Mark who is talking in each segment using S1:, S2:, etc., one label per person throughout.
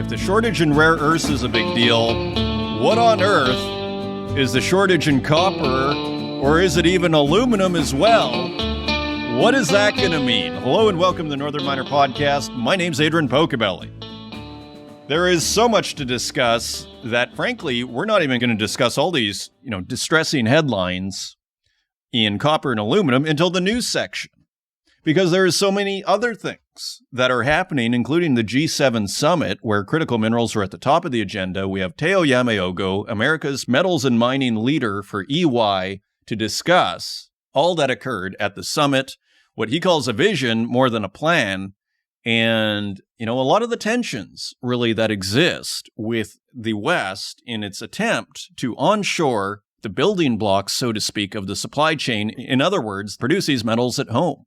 S1: If the shortage in rare earths is a big deal, what on earth is the shortage in copper, or is it even aluminum as well? What is that going to mean? Hello and welcome to the Northern Miner Podcast. My name's Adrian Pocobelli. There is so much to discuss that, frankly, we're not even going to discuss all these, distressing headlines in copper and aluminum until the news section. Because there is so many other things that are happening, including the G7 summit, where critical minerals are at the top of the agenda. We have Theo Yameogo, America's metals and mining leader for EY, to discuss all that occurred at the summit, what he calls a vision more than a plan, and, a lot of the tensions really that exist with the West in its attempt to onshore the building blocks, so to speak, of the supply chain. In other words, produce these metals at home.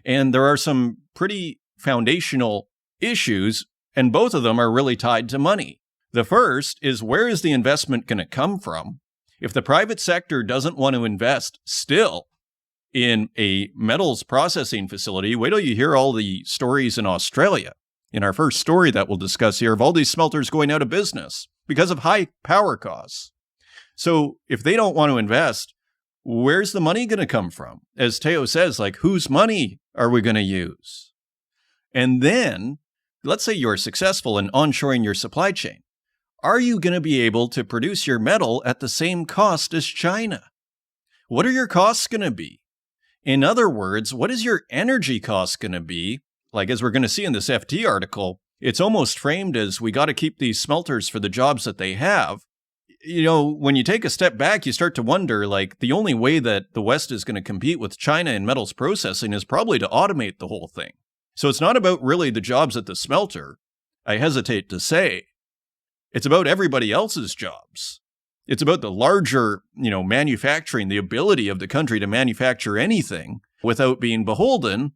S1: And there are some pretty foundational issues, and both of them are really tied to money. The first is, where is the investment going to come from? If the private sector doesn't want to invest still in a metals processing facility, wait till you hear all the stories in Australia. In our first story that we'll discuss here, of all these smelters going out of business because of high power costs. So if they don't want to invest, where's the money going to come from? As Theo says, whose money are we going to use? And then, let's say you're successful in onshoring your supply chain. Are you going to be able to produce your metal at the same cost as China? What are your costs going to be? In other words, what is your energy cost going to be? As we're going to see in this FT article, it's almost framed as, we got to keep these smelters for the jobs that they have. When you take a step back, you start to wonder, the only way that the West is going to compete with China in metals processing is probably to automate the whole thing. So it's not about really the jobs at the smelter, I hesitate to say. It's about everybody else's jobs. It's about the larger, manufacturing, the ability of the country to manufacture anything without being beholden,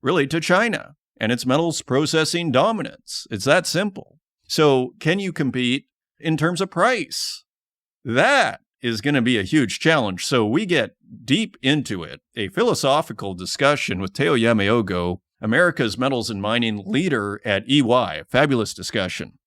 S1: really, to China and its metals processing dominance. It's that simple. So can you compete in terms of price? That is going to be a huge challenge. So we get deep into it, a philosophical discussion with Theo Yameogo, America's metals and mining leader at EY. Fabulous discussion.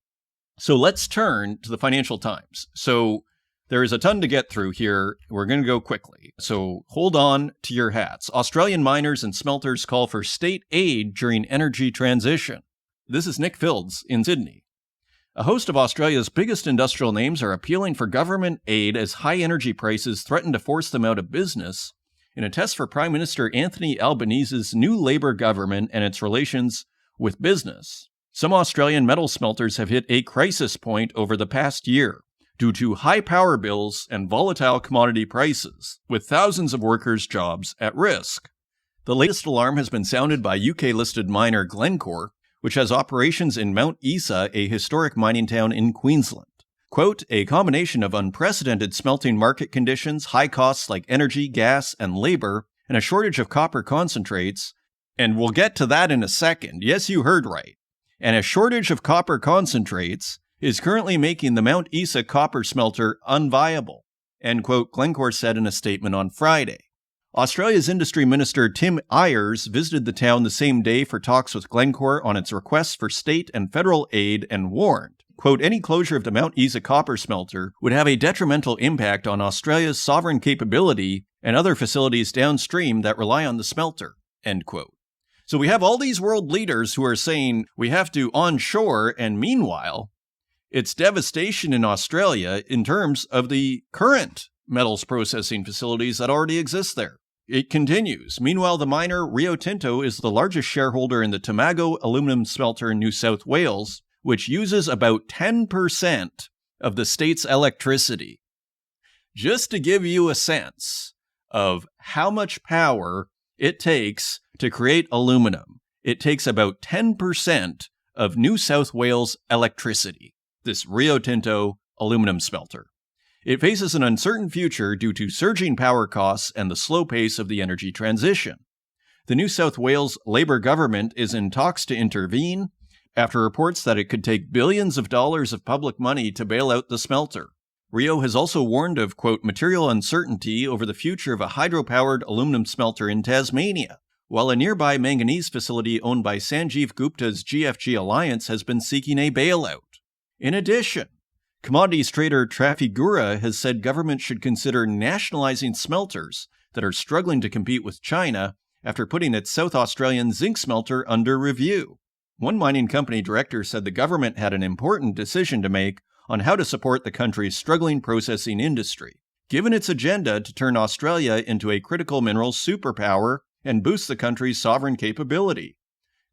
S1: So let's turn to the Financial Times. So there is a ton to get through here. We're going to go quickly. So hold on to your hats. Australian miners and smelters call for state aid during energy transition. This is Nick Fields in Sydney. A host of Australia's biggest industrial names are appealing for government aid as high energy prices threaten to force them out of business in a test for Prime Minister Anthony Albanese's new Labour government and its relations with business. Some Australian metal smelters have hit a crisis point over the past year due to high power bills and volatile commodity prices, with thousands of workers' jobs at risk. The latest alarm has been sounded by UK-listed miner Glencore, which has operations in Mount Isa, a historic mining town in Queensland. Quote, a combination of unprecedented smelting market conditions, high costs like energy, gas, and labor, and a shortage of copper concentrates, and we'll get to that in a second. Yes, you heard right. And a shortage of copper concentrates is currently making the Mount Isa copper smelter unviable, end quote, Glencore said in a statement on Friday. Australia's Industry Minister Tim Ayers visited the town the same day for talks with Glencore on its requests for state and federal aid and warned, quote, any closure of the Mount Isa copper smelter would have a detrimental impact on Australia's sovereign capability and other facilities downstream that rely on the smelter, end quote. So we have all these world leaders who are saying we have to onshore, and meanwhile, it's devastation in Australia in terms of the current metals processing facilities that already exist there. It continues. Meanwhile, the miner Rio Tinto is the largest shareholder in the Tomago aluminum smelter in New South Wales, which uses about 10% of the state's electricity. Just to give you a sense of how much power it takes to create aluminum, it takes about 10% of New South Wales electricity, this Rio Tinto aluminum smelter. It faces an uncertain future due to surging power costs and the slow pace of the energy transition. The New South Wales Labour government is in talks to intervene after reports that it could take billions of dollars of public money to bail out the smelter. Rio has also warned of, quote, material uncertainty over the future of a hydro-powered aluminum smelter in Tasmania, while a nearby manganese facility owned by Sanjeev Gupta's GFG Alliance has been seeking a bailout. In addition, commodities trader Trafigura has said government should consider nationalizing smelters that are struggling to compete with China after putting its South Australian zinc smelter under review. One mining company director said the government had an important decision to make on how to support the country's struggling processing industry, given its agenda to turn Australia into a critical minerals superpower and boost the country's sovereign capability.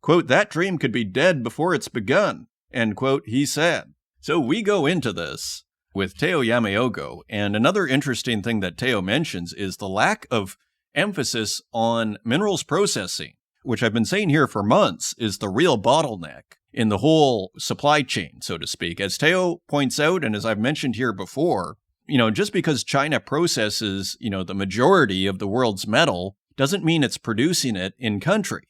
S1: Quote, that dream could be dead before it's begun, end quote, he said. So we go into this with Theo Yameogo, and another interesting thing that Theo mentions is the lack of emphasis on minerals processing, which I've been saying here for months is the real bottleneck in the whole supply chain, so to speak. As Theo points out, and as I've mentioned here before, just because China processes, the majority of the world's metal doesn't mean it's producing it in country.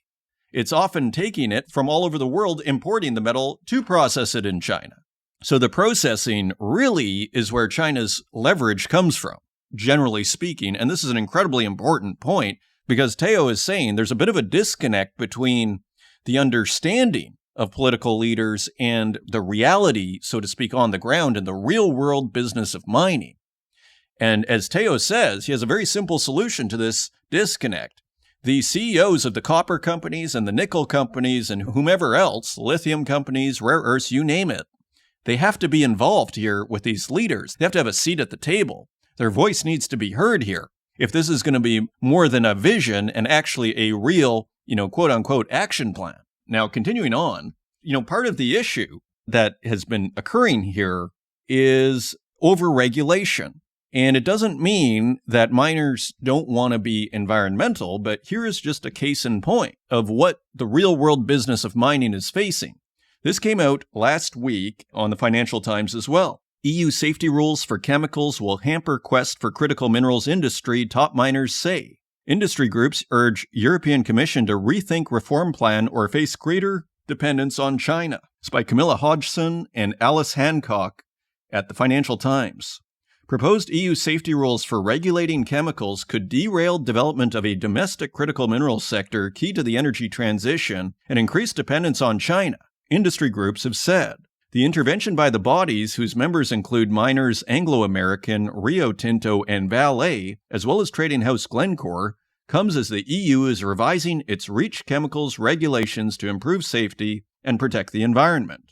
S1: It's often taking it from all over the world, importing the metal to process it in China. So the processing really is where China's leverage comes from, generally speaking. And this is an incredibly important point because Theo is saying there's a bit of a disconnect between the understanding of political leaders and the reality, so to speak, on the ground in the real world business of mining. And as Theo says, he has a very simple solution to this disconnect. The CEOs of the copper companies and the nickel companies and whomever else, lithium companies, rare earths, you name it, they have to be involved here with these leaders. They have to have a seat at the table. Their voice needs to be heard here. If this is going to be more than a vision and actually a real, quote unquote, action plan. Now, continuing on, part of the issue that has been occurring here is overregulation. And it doesn't mean that miners don't want to be environmental, but here is just a case in point of what the real world business of mining is facing. This came out last week on the Financial Times as well. EU safety rules for chemicals will hamper quest for critical minerals industry, top miners say. Industry groups urge European Commission to rethink reform plan or face greater dependence on China. It's by Camilla Hodgson and Alice Hancock at the Financial Times. Proposed EU safety rules for regulating chemicals could derail development of a domestic critical minerals sector key to the energy transition and increase dependence on China, industry groups have said. The intervention by the bodies, whose members include miners Anglo-American, Rio Tinto, and Vale, as well as trading house Glencore, comes as the EU is revising its REACH chemicals regulations to improve safety and protect the environment.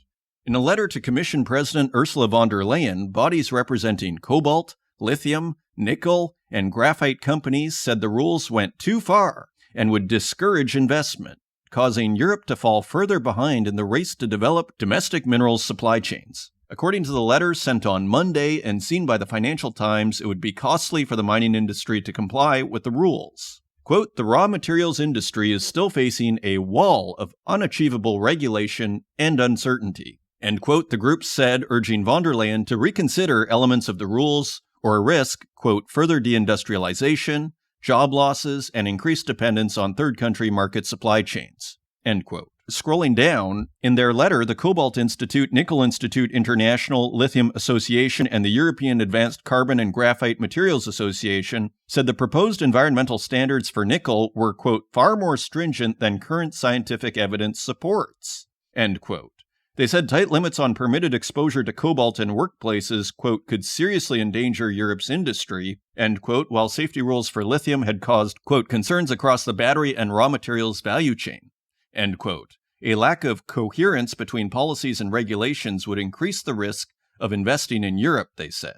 S1: In a letter to Commission President Ursula von der Leyen, bodies representing cobalt, lithium, nickel, and graphite companies said the rules went too far and would discourage investment, causing Europe to fall further behind in the race to develop domestic minerals supply chains. According to the letter sent on Monday and seen by the Financial Times, it would be costly for the mining industry to comply with the rules. Quote, the raw materials industry is still facing a wall of unachievable regulation and uncertainty. End quote, the group said, urging von der Leyen to reconsider elements of the rules or risk, quote, further deindustrialization, job losses, and increased dependence on third country market supply chains, end quote. Scrolling down, in their letter, the Cobalt Institute, Nickel Institute International, Lithium Association, and the European Advanced Carbon and Graphite Materials Association said the proposed environmental standards for nickel were, quote, far more stringent than current scientific evidence supports, end quote. They said tight limits on permitted exposure to cobalt in workplaces, quote, could seriously endanger Europe's industry, end quote, while safety rules for lithium had caused, quote, concerns across the battery and raw materials value chain, end quote. A lack of coherence between policies and regulations would increase the risk of investing in Europe, they said.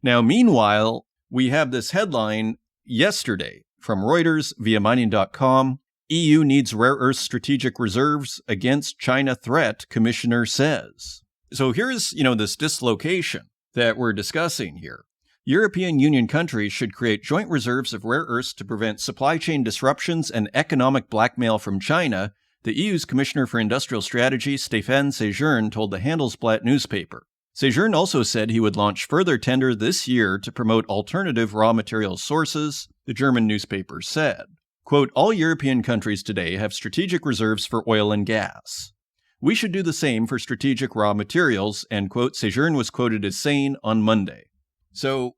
S1: Now, meanwhile, we have this headline yesterday from Reuters via mining.com. EU needs rare earth strategic reserves against China threat, commissioner says. So here's, this dislocation that we're discussing here. European Union countries should create joint reserves of rare earths to prevent supply chain disruptions and economic blackmail from China, the EU's Commissioner for Industrial Strategy, Stéphane Séjourne, told the Handelsblatt newspaper. Séjourne also said he would launch further tender this year to promote alternative raw material sources, the German newspaper said. Quote, all European countries today have strategic reserves for oil and gas. We should do the same for strategic raw materials, end quote, Séjourne was quoted as saying on Monday. So,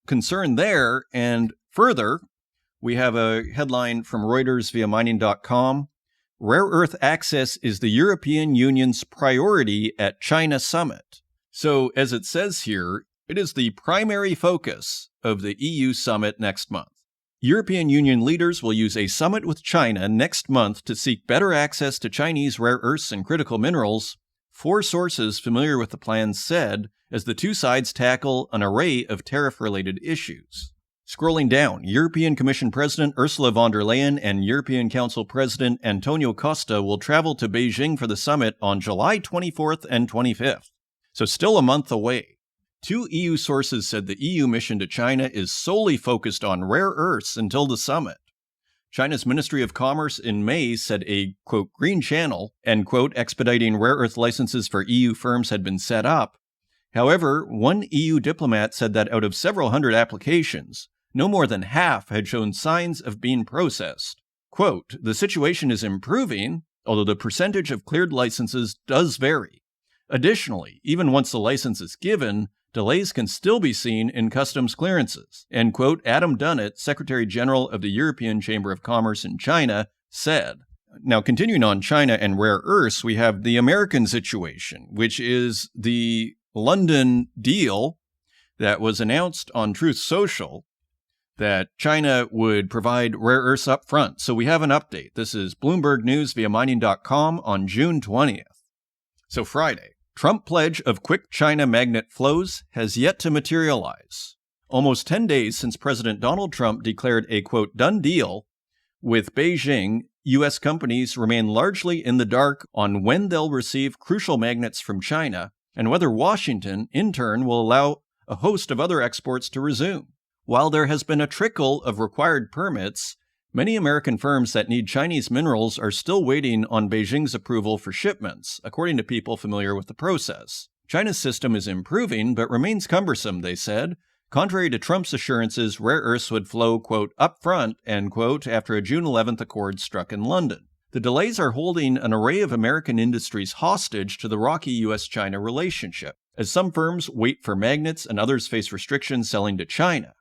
S1: concern there, and further, we have a headline from Reuters via mining.com. Rare earth access is the European Union's priority at China summit. So, as it says here, it is the primary focus of the EU summit next month. European Union leaders will use a summit with China next month to seek better access to Chinese rare earths and critical minerals, 4 sources familiar with the plans said, as the two sides tackle an array of tariff-related issues. Scrolling down, European Commission President Ursula von der Leyen and European Council President Antonio Costa will travel to Beijing for the summit on July 24th and 25th. So still a month away. 2 EU sources said the EU mission to China is solely focused on rare earths until the summit. China's Ministry of Commerce in May said a, quote, green channel, end quote, expediting rare earth licenses for EU firms had been set up. However, one EU diplomat said that out of several hundred applications, no more than half had shown signs of being processed. Quote, the situation is improving, although the percentage of cleared licenses does vary. Additionally, even once the license is given, delays can still be seen in customs clearances, end quote, Adam Dunnett, Secretary General of the European Chamber of Commerce in China, said. Now, continuing on China and rare earths, we have the American situation, which is the London deal that was announced on Truth Social, that China would provide rare earths up front. So we have an update. This is Bloomberg News via mining.com on June 20th. So Friday, Trump pledge of quick China magnet flows has yet to materialize. Almost 10 days since President Donald Trump declared a, quote, done deal with Beijing, U.S. companies remain largely in the dark on when they'll receive crucial magnets from China and whether Washington, in turn, will allow a host of other exports to resume. While there has been a trickle of required permits, many American firms that need Chinese minerals are still waiting on Beijing's approval for shipments, according to people familiar with the process. China's system is improving, but remains cumbersome, they said. Contrary to Trump's assurances, rare earths would flow, quote, up front, end quote, after a June 11th accord struck in London. The delays are holding an array of American industries hostage to the rocky U.S.-China relationship, as some firms wait for magnets and others face restrictions selling to China.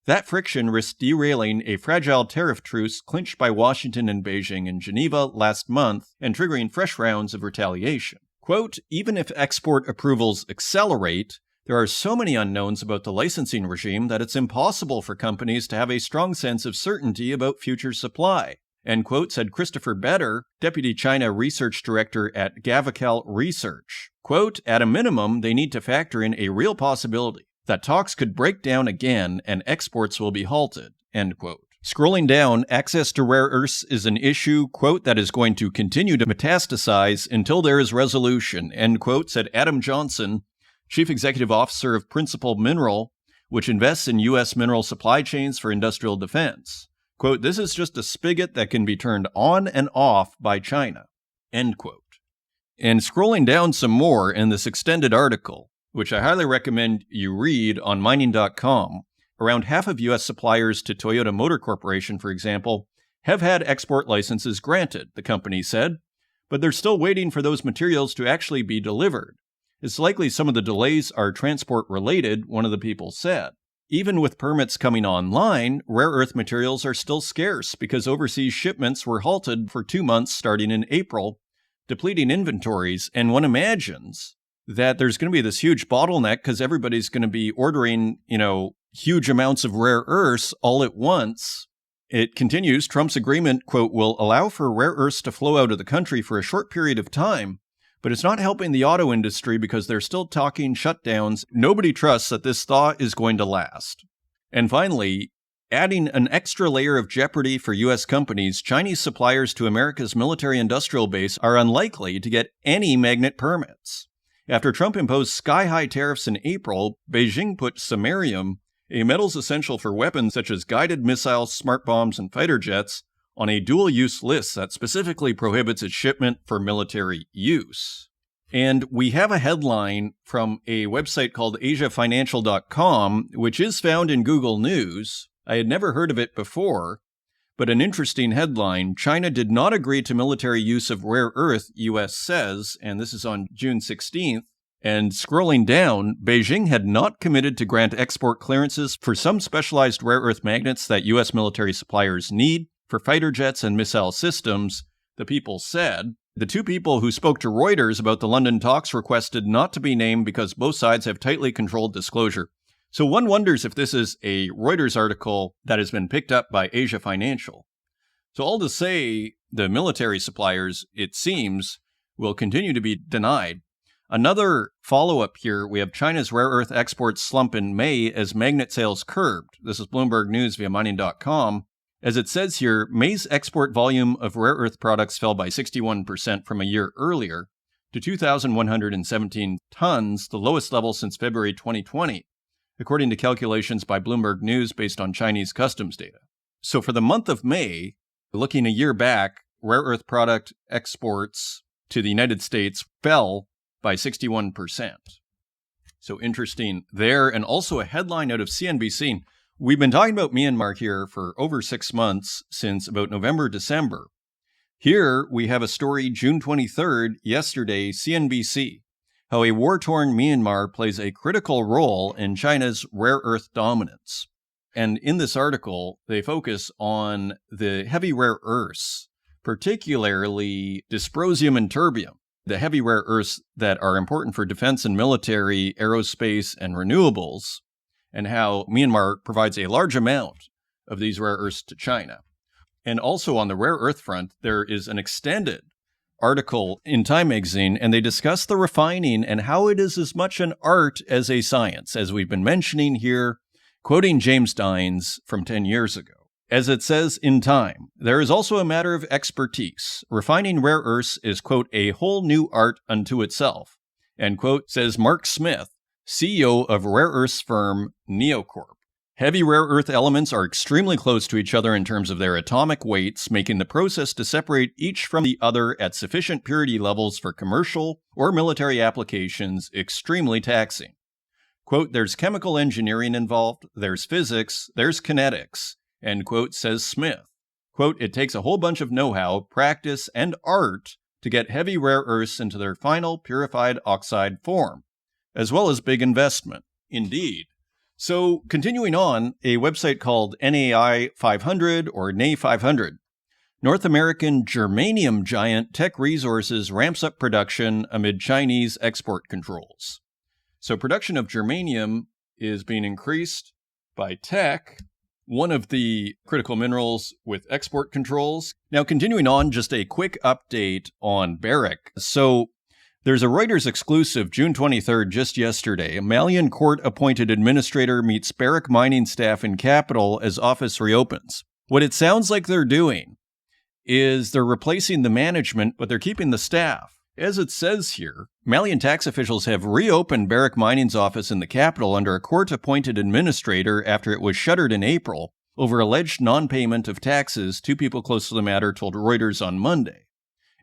S1: That friction risks derailing a fragile tariff truce clinched by Washington and Beijing in Geneva last month and triggering fresh rounds of retaliation. Quote, even if export approvals accelerate, there are so many unknowns about the licensing regime that it's impossible for companies to have a strong sense of certainty about future supply, end quote, said Christopher Better, Deputy China Research Director at Gavical Research. Quote, at a minimum, they need to factor in a real possibility that talks could break down again and exports will be halted, end quote. Scrolling down, access to rare earths is an issue, quote, that is going to continue to metastasize until there is resolution, end quote, said Adam Johnson, Chief Executive Officer of Principal Mineral, which invests in U.S. mineral supply chains for industrial defense. Quote, this is just a spigot that can be turned on and off by China, end quote. And scrolling down some more in this extended article, which I highly recommend you read on mining.com, around half of U.S. suppliers to Toyota Motor Corporation, for example, have had export licenses granted, the company said, but they're still waiting for those materials to actually be delivered. It's likely some of the delays are transport-related, one of the people said. Even with permits coming online, rare earth materials are still scarce because overseas shipments were halted for 2 months starting in April, depleting inventories, and one imagines that there's going to be this huge bottleneck because everybody's going to be ordering, huge amounts of rare earths all at once. It continues, Trump's agreement, quote, will allow for rare earths to flow out of the country for a short period of time, but it's not helping the auto industry because they're still talking shutdowns. Nobody trusts that this thaw is going to last. And finally, adding an extra layer of jeopardy for U.S. companies, Chinese suppliers to America's military-industrial base are unlikely to get any magnet permits. After Trump imposed sky-high tariffs in April, Beijing put samarium, a metals essential for weapons such as guided missiles, smart bombs, and fighter jets, on a dual-use list that specifically prohibits its shipment for military use. And we have a headline from a website called asiafinancial.com, which is found in Google News. I had never heard of it before, but an interesting headline, China did not agree to military use of rare earth, U.S. says, and this is on June 16th. And scrolling down, Beijing had not committed to grant export clearances for some specialized rare earth magnets that U.S. military suppliers need for fighter jets and missile systems, the people said. The two people who spoke to Reuters about the London talks requested not to be named because both sides have tightly controlled disclosure. So one wonders if this is a Reuters article that has been picked up by Asia Financial. So all to say, the military suppliers, it seems, will continue to be denied. Another follow-up here, we have China's rare earth exports slump in May as magnet sales curbed. This is Bloomberg News via mining.com. As it says here, May's export volume of rare earth products fell by 61% from a year earlier to 2,117 tons, the lowest level since February 2020, according to calculations by Bloomberg News based on Chinese customs data. So for the month of May, looking a year back, rare earth product exports to the United States fell by 61%. So interesting there. And also a headline out of CNBC. We've been talking about Myanmar here for over 6 months, since about November, December. Here we have a story, June 23rd, yesterday, CNBC, how a war-torn Myanmar plays a critical role in China's rare earth dominance. And in this article, they focus on the heavy rare earths, particularly dysprosium and terbium, the heavy rare earths that are important for defense and military, aerospace, and renewables, and how Myanmar provides a large amount of these rare earths to China. And also on the rare earth front, there is an extended article in Time magazine, and they discuss the refining and how it is as much an art as a science, as we've been mentioning here, quoting James Dines from 10 years ago. As it says in Time, there is also a matter of expertise. Refining rare earths is, quote, a whole new art unto itself, end quote, says Mark Smith, CEO of rare earths firm Neocorp. Heavy rare earth elements are extremely close to each other in terms of their atomic weights, making the process to separate each from the other at sufficient purity levels for commercial or military applications extremely taxing. Quote, there's chemical engineering involved, there's physics, there's kinetics, end quote, says Smith. Quote, it takes a whole bunch of know-how, practice, and art to get heavy rare earths into their final purified oxide form, as well as big investment. Indeed. So, continuing on, a website called NAI 500 or NAI 500. North American germanium giant Teck Resources ramps up production amid Chinese export controls. So, production of germanium is being increased by Teck, one of the critical minerals with export controls. Now, continuing on, just a quick update on Barrick. So, there's a Reuters exclusive, June 23rd, just yesterday. A Malian court-appointed administrator meets Barrick mining staff in capital as office reopens. What it sounds like they're doing is they're replacing the management, but they're keeping the staff. As it says here, Malian tax officials have reopened Barrick Mining's office in the capital under a court-appointed administrator after it was shuttered in April over alleged non-payment of taxes, two people close to the matter told Reuters on Monday.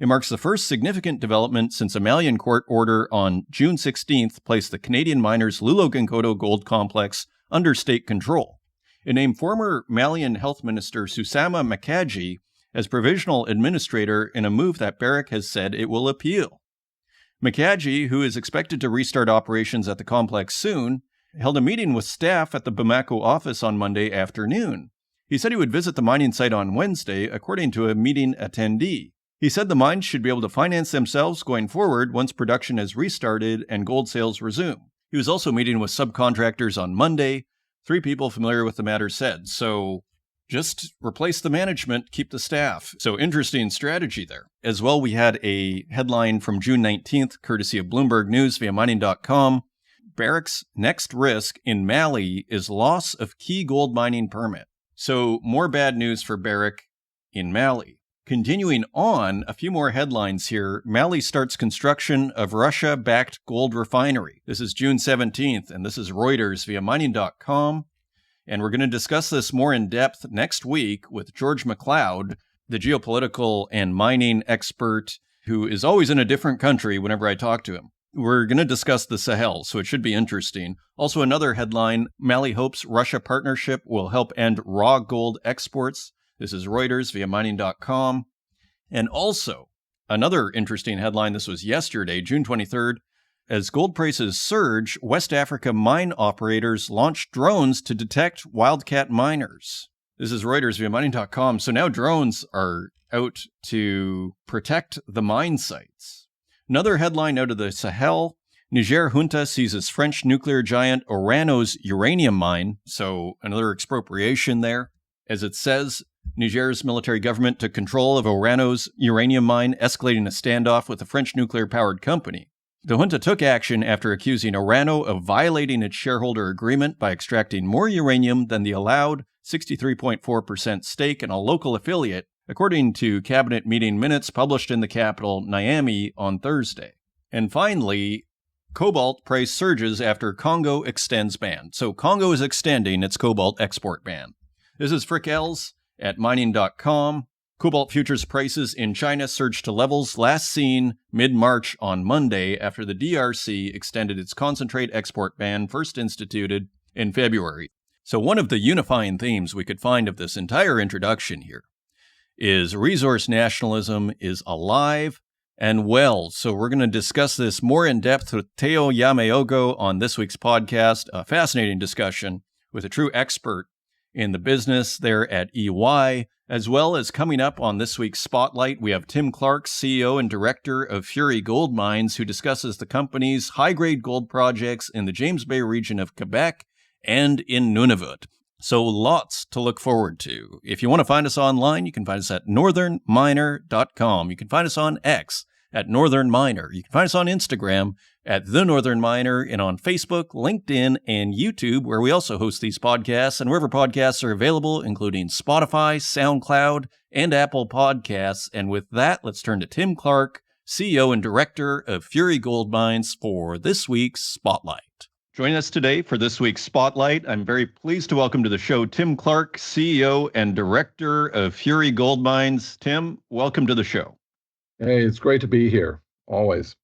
S1: It marks the first significant development since a Malian court order on June 16th placed the Canadian miners' Loulo-Gounkoto gold complex under state control. It named former Malian Health Minister Susama Makaji as provisional administrator in a move that Barrick has said it will appeal. Makaji, who is expected to restart operations at the complex soon, held a meeting with staff at the Bamako office on Monday afternoon. He said he would visit the mining site on Wednesday, according to a meeting attendee. He said the mines should be able to finance themselves going forward once production has restarted and gold sales resume. He was also meeting with subcontractors on Monday, 3 people familiar with the matter said. So just replace the management, keep the staff. So interesting strategy there. As well, we had a headline from June 19th, courtesy of Bloomberg News via mining.com. Barrick's next risk in Mali is loss of key gold mining permit. So more bad news for Barrick in Mali. Continuing on, a few more headlines here. Mali starts construction of Russia-backed gold refinery. This is June 17th, and this is Reuters via mining.com. And we're going to discuss this more in depth next week with George McLeod, the geopolitical and mining expert who is always in a different country whenever I talk to him. We're going to discuss the Sahel, so it should be interesting. Also, another headline, Mali hopes Russia partnership will help end raw gold exports. This is Reuters via mining.com. And also, another interesting headline, this was yesterday, June 23rd. As gold prices surge, West Africa mine operators launch drones to detect wildcat miners. This is Reuters via mining.com. So now drones are out to protect the mine sites. Another headline out of the Sahel: Niger junta seizes French nuclear giant Orano's uranium mine. So another expropriation there. As it says, Niger's military government took control of Orano's uranium mine, escalating a standoff with the French nuclear-powered company. The junta took action after accusing Orano of violating its shareholder agreement by extracting more uranium than the allowed 63.4% stake in a local affiliate, according to cabinet meeting minutes published in the capital, Niamey, on Thursday. And finally, cobalt price surges after Congo extends ban. So Congo is extending its cobalt export ban. This is Frick Els at mining.com. Cobalt futures prices in China surged to levels last seen mid-March on Monday after the DRC extended its concentrate export ban first instituted in February. So one of the unifying themes we could find of this entire introduction here is resource nationalism is alive and well. So we're going to discuss this more in depth with Theo Yameogo on this week's podcast, a fascinating discussion with a true expert in the business there at EY. As well as coming up on this week's Spotlight, we have Tim Clark, CEO and Director of Fury Gold Mines, who discusses the company's high-grade gold projects in the James Bay region of Quebec and in Nunavut. So lots to look forward to. If you want to find us online, you can find us at northernminer.com. You can find us on X at Northern Miner. You can find us on Instagram at The Northern Miner, and on Facebook, LinkedIn, and YouTube, where we also host these podcasts, and wherever podcasts are available, including Spotify, SoundCloud, and Apple Podcasts. And with that, let's turn to Tim Clark, CEO and Director of Fury Gold Mines, for this week's Spotlight. Joining us today for this week's Spotlight, I'm very pleased to welcome to the show Tim Clark, CEO and Director of Fury Gold Mines. Tim, welcome to the show.
S2: Hey, it's great to be here, always.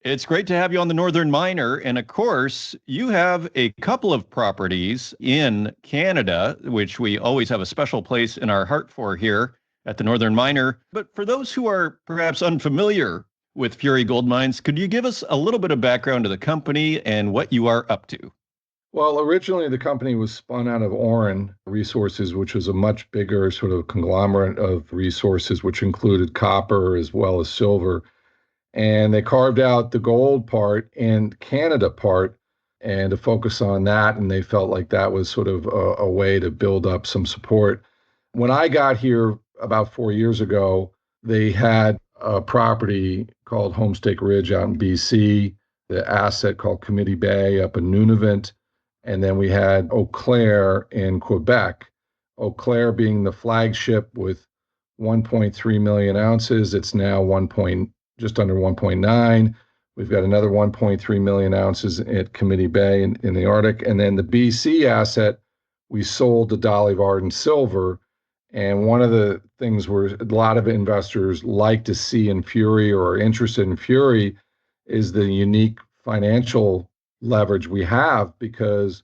S1: It's great to have you on the Northern Miner. And of course, you have a couple of properties in Canada, which we always have a special place in our heart for here at the Northern Miner. But for those who are perhaps unfamiliar with Fury Gold Mines, could you give us a little bit of background to the company and what you are up to?
S2: Well, originally the company was spun out of Oren Resources, which was a much bigger sort of conglomerate of resources, which included copper as well as silver. And they carved out the gold part and Canada part and to focus on that. And they felt like that was sort of a way to build up some support. When I got here about 4 years ago, they had a property called Homestake Ridge out in BC, the asset called Committee Bay up in Nunavut, and then we had Eau Claire in Quebec. Eau Claire being the flagship with 1.3 million ounces. It's now just under 1.9. We've got another 1.3 million ounces at Committee Bay in the Arctic. And then the BC asset, we sold to Dolly Varden Silver. And one of the things where a lot of investors like to see in Fury or are interested in Fury is the unique financial leverage we have, because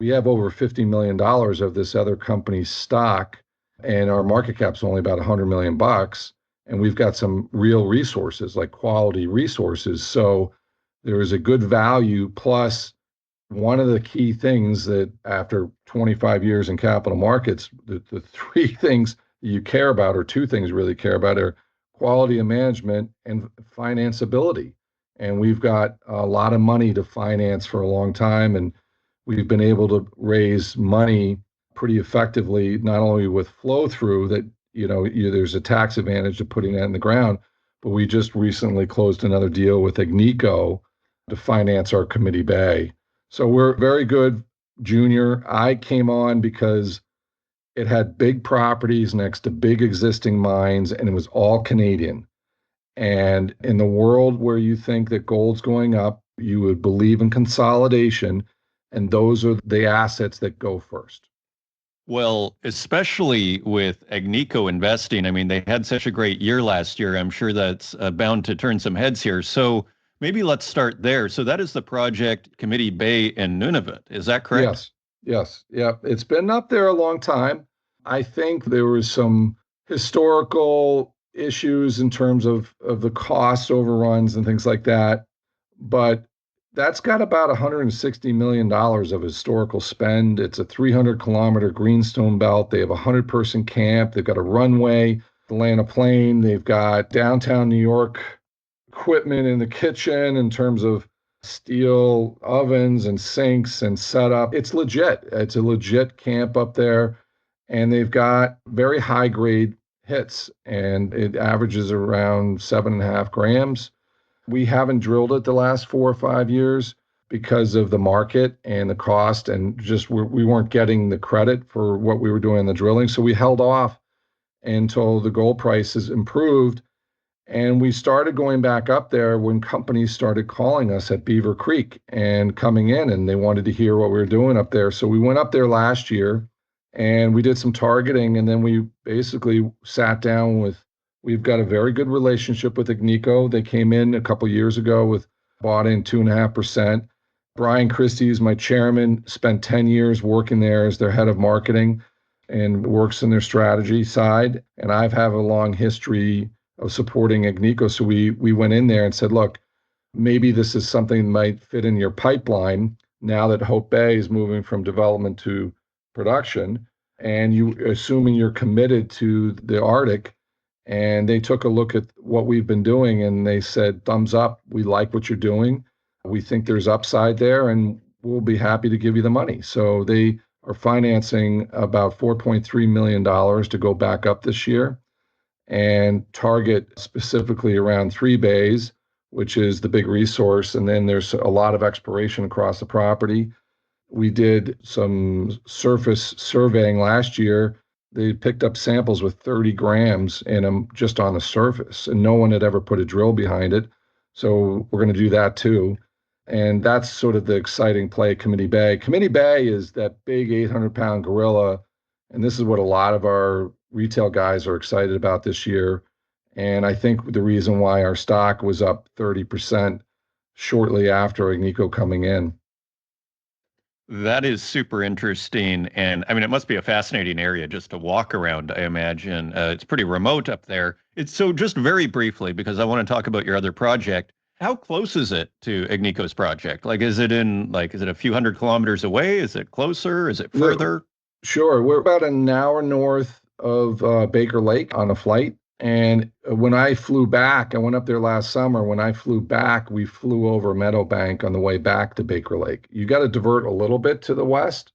S2: we have over $50 million of this other company's stock and our market cap's only about $100 million. And we've got some real resources, like quality resources. So there is a good value. Plus, one of the key things that after 25 years in capital markets, the three things that you care about, or two things you really care about, are quality of management and financeability. And we've got a lot of money to finance for a long time. And we've been able to raise money pretty effectively, not only with flow through that, there's a tax advantage to putting that in the ground, but we just recently closed another deal with Agnico to finance our Committee Bay. So we're very good junior. I came on because it had big properties next to big existing mines, and it was all Canadian. And in the world where you think that gold's going up, you would believe in consolidation, and those are the assets that go first.
S1: Well, especially with Agnico investing, I mean, they had such a great year last year. I'm sure that's bound to turn some heads here. So maybe let's start there. So that is the project Committee Bay in Nunavut. Is that correct?
S2: Yes. Yeah. It's been up there a long time. I think there was some historical issues in terms of the cost overruns and things like that. But That's got about $160 million of historical spend. It's a 300-kilometer greenstone belt. They have a 100-person camp. They've got a runway to land a plane. They've got downtown New York equipment in the kitchen in terms of steel ovens and sinks and setup. It's legit. It's a legit camp up there. And they've got very high grade hits, and it averages around 7.5 grams. We haven't drilled it the last 4 or 5 years because of the market and the cost, and just we weren't getting the credit for what we were doing in the drilling. So we held off until the gold prices improved. And we started going back up there when companies started calling us at Beaver Creek and coming in, and they wanted to hear what we were doing up there. So we went up there last year and we did some targeting. And then we basically sat down with, we've got a very good relationship with Agnico. They came in a couple of years ago with bought in 2.5%. Brian Christie is my chairman, spent 10 years working there as their head of marketing and works in their strategy side. And I've had a long history of supporting Agnico. So we went in there and said, look, maybe this is something that might fit in your pipeline now that Hope Bay is moving from development to production, and you assuming you're committed to the Arctic. And they took a look at what we've been doing and they said, thumbs up, we like what you're doing. We think there's upside there and we'll be happy to give you the money. So they are financing about $4.3 million to go back up this year and target specifically around 3 bays, which is the big resource. And then there's a lot of exploration across the property. We did some surface surveying last year. They picked up samples with 30 grams in them just on the surface, and no one had ever put a drill behind it. So we're going to do that too. And that's sort of the exciting play, Committee Bay. Committee Bay is that big 800-pound gorilla. And this is what a lot of our retail guys are excited about this year. And I think the reason why our stock was up 30% shortly after Agnico coming in.
S1: That is super interesting. And I mean, it must be a fascinating area just to walk around, I imagine. It's pretty remote up there. It's so just very briefly, because I want to talk about your other project. How close is it to Agnico's project? Like, is it a few hundred kilometers away? Is it closer? Is it further?
S2: Sure. We're about an hour north of Baker Lake on a flight. And when I flew back, I went up there last summer. When I flew back, we flew over Meadowbank on the way back to Baker Lake. You got to divert a little bit to the west.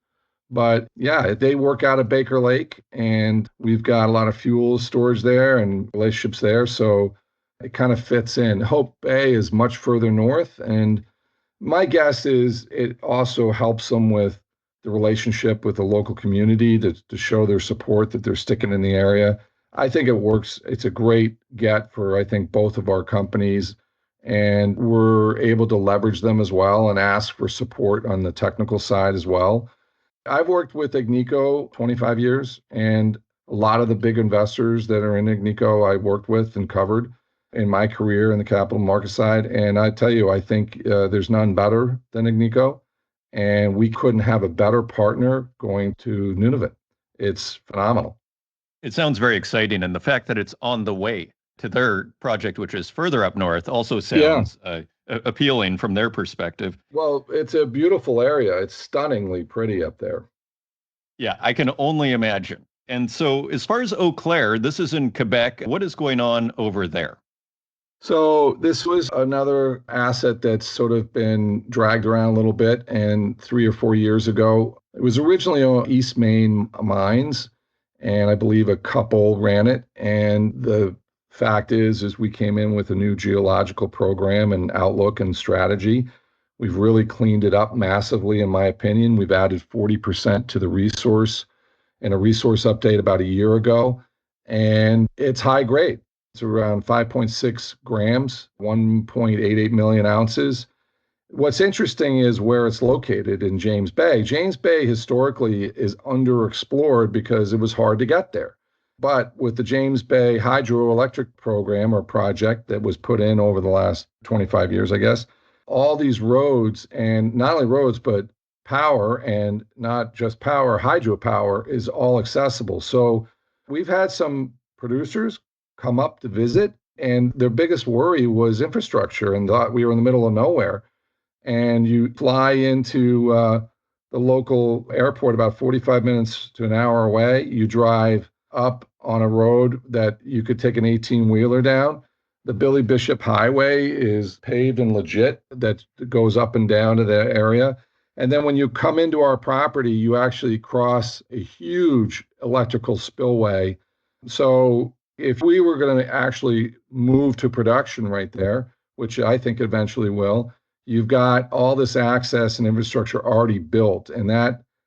S2: But yeah, they work out of Baker Lake, and we've got a lot of fuel storage there and relationships there. So it kind of fits in. Hope Bay is much further north. And my guess is it also helps them with the relationship with the local community to show their support that they're sticking in the area. I think it works. It's a great get for, I think, both of our companies. And we're able to leverage them as well and ask for support on the technical side as well. I've worked with Agnico 25 years, and a lot of the big investors that are in Agnico I worked with and covered in my career in the capital market side. And I tell you, I think there's none better than Agnico. And we couldn't have a better partner going to Nunavut. It's phenomenal.
S1: It sounds very exciting. And the fact that it's on the way to their project, which is further up north, also
S2: Yeah.
S1: sounds appealing from their perspective.
S2: Well, it's a beautiful area. It's stunningly pretty up there.
S1: Yeah, I can only imagine. And so, as far as Eau Claire, this is in Quebec. What is going on over there?
S2: So this was another asset that's sort of been dragged around a little bit. And 3 or 4 years ago, it was originally on East Main Mines, and I believe a couple ran it. And the fact is we came in with a new geological program and outlook and strategy. We've really cleaned it up massively, in my opinion. We've added 40% to the resource in a resource update about a year ago, and it's high grade. It's around 5.6 grams, 1.88 million ounces. What's interesting is where it's located in James Bay. James Bay historically is underexplored because it was hard to get there. But with the James Bay hydroelectric program or project that was put in over the last 25 years, I guess, all these roads, and not only roads, but power, and not just power, hydropower is all accessible. So we've had some producers come up to visit, and their biggest worry was infrastructure and thought we were in the middle of nowhere. and you fly into the local airport about 45 minutes to an hour away. You drive up on a road that you could take an 18-wheeler down. The Billy Bishop Highway is paved and legit, that goes up and down to the area. And then when you come into our property, you actually cross a huge electrical spillway. So if we were going to actually move to production right there, which I think eventually will, you've got all this access and infrastructure already built. And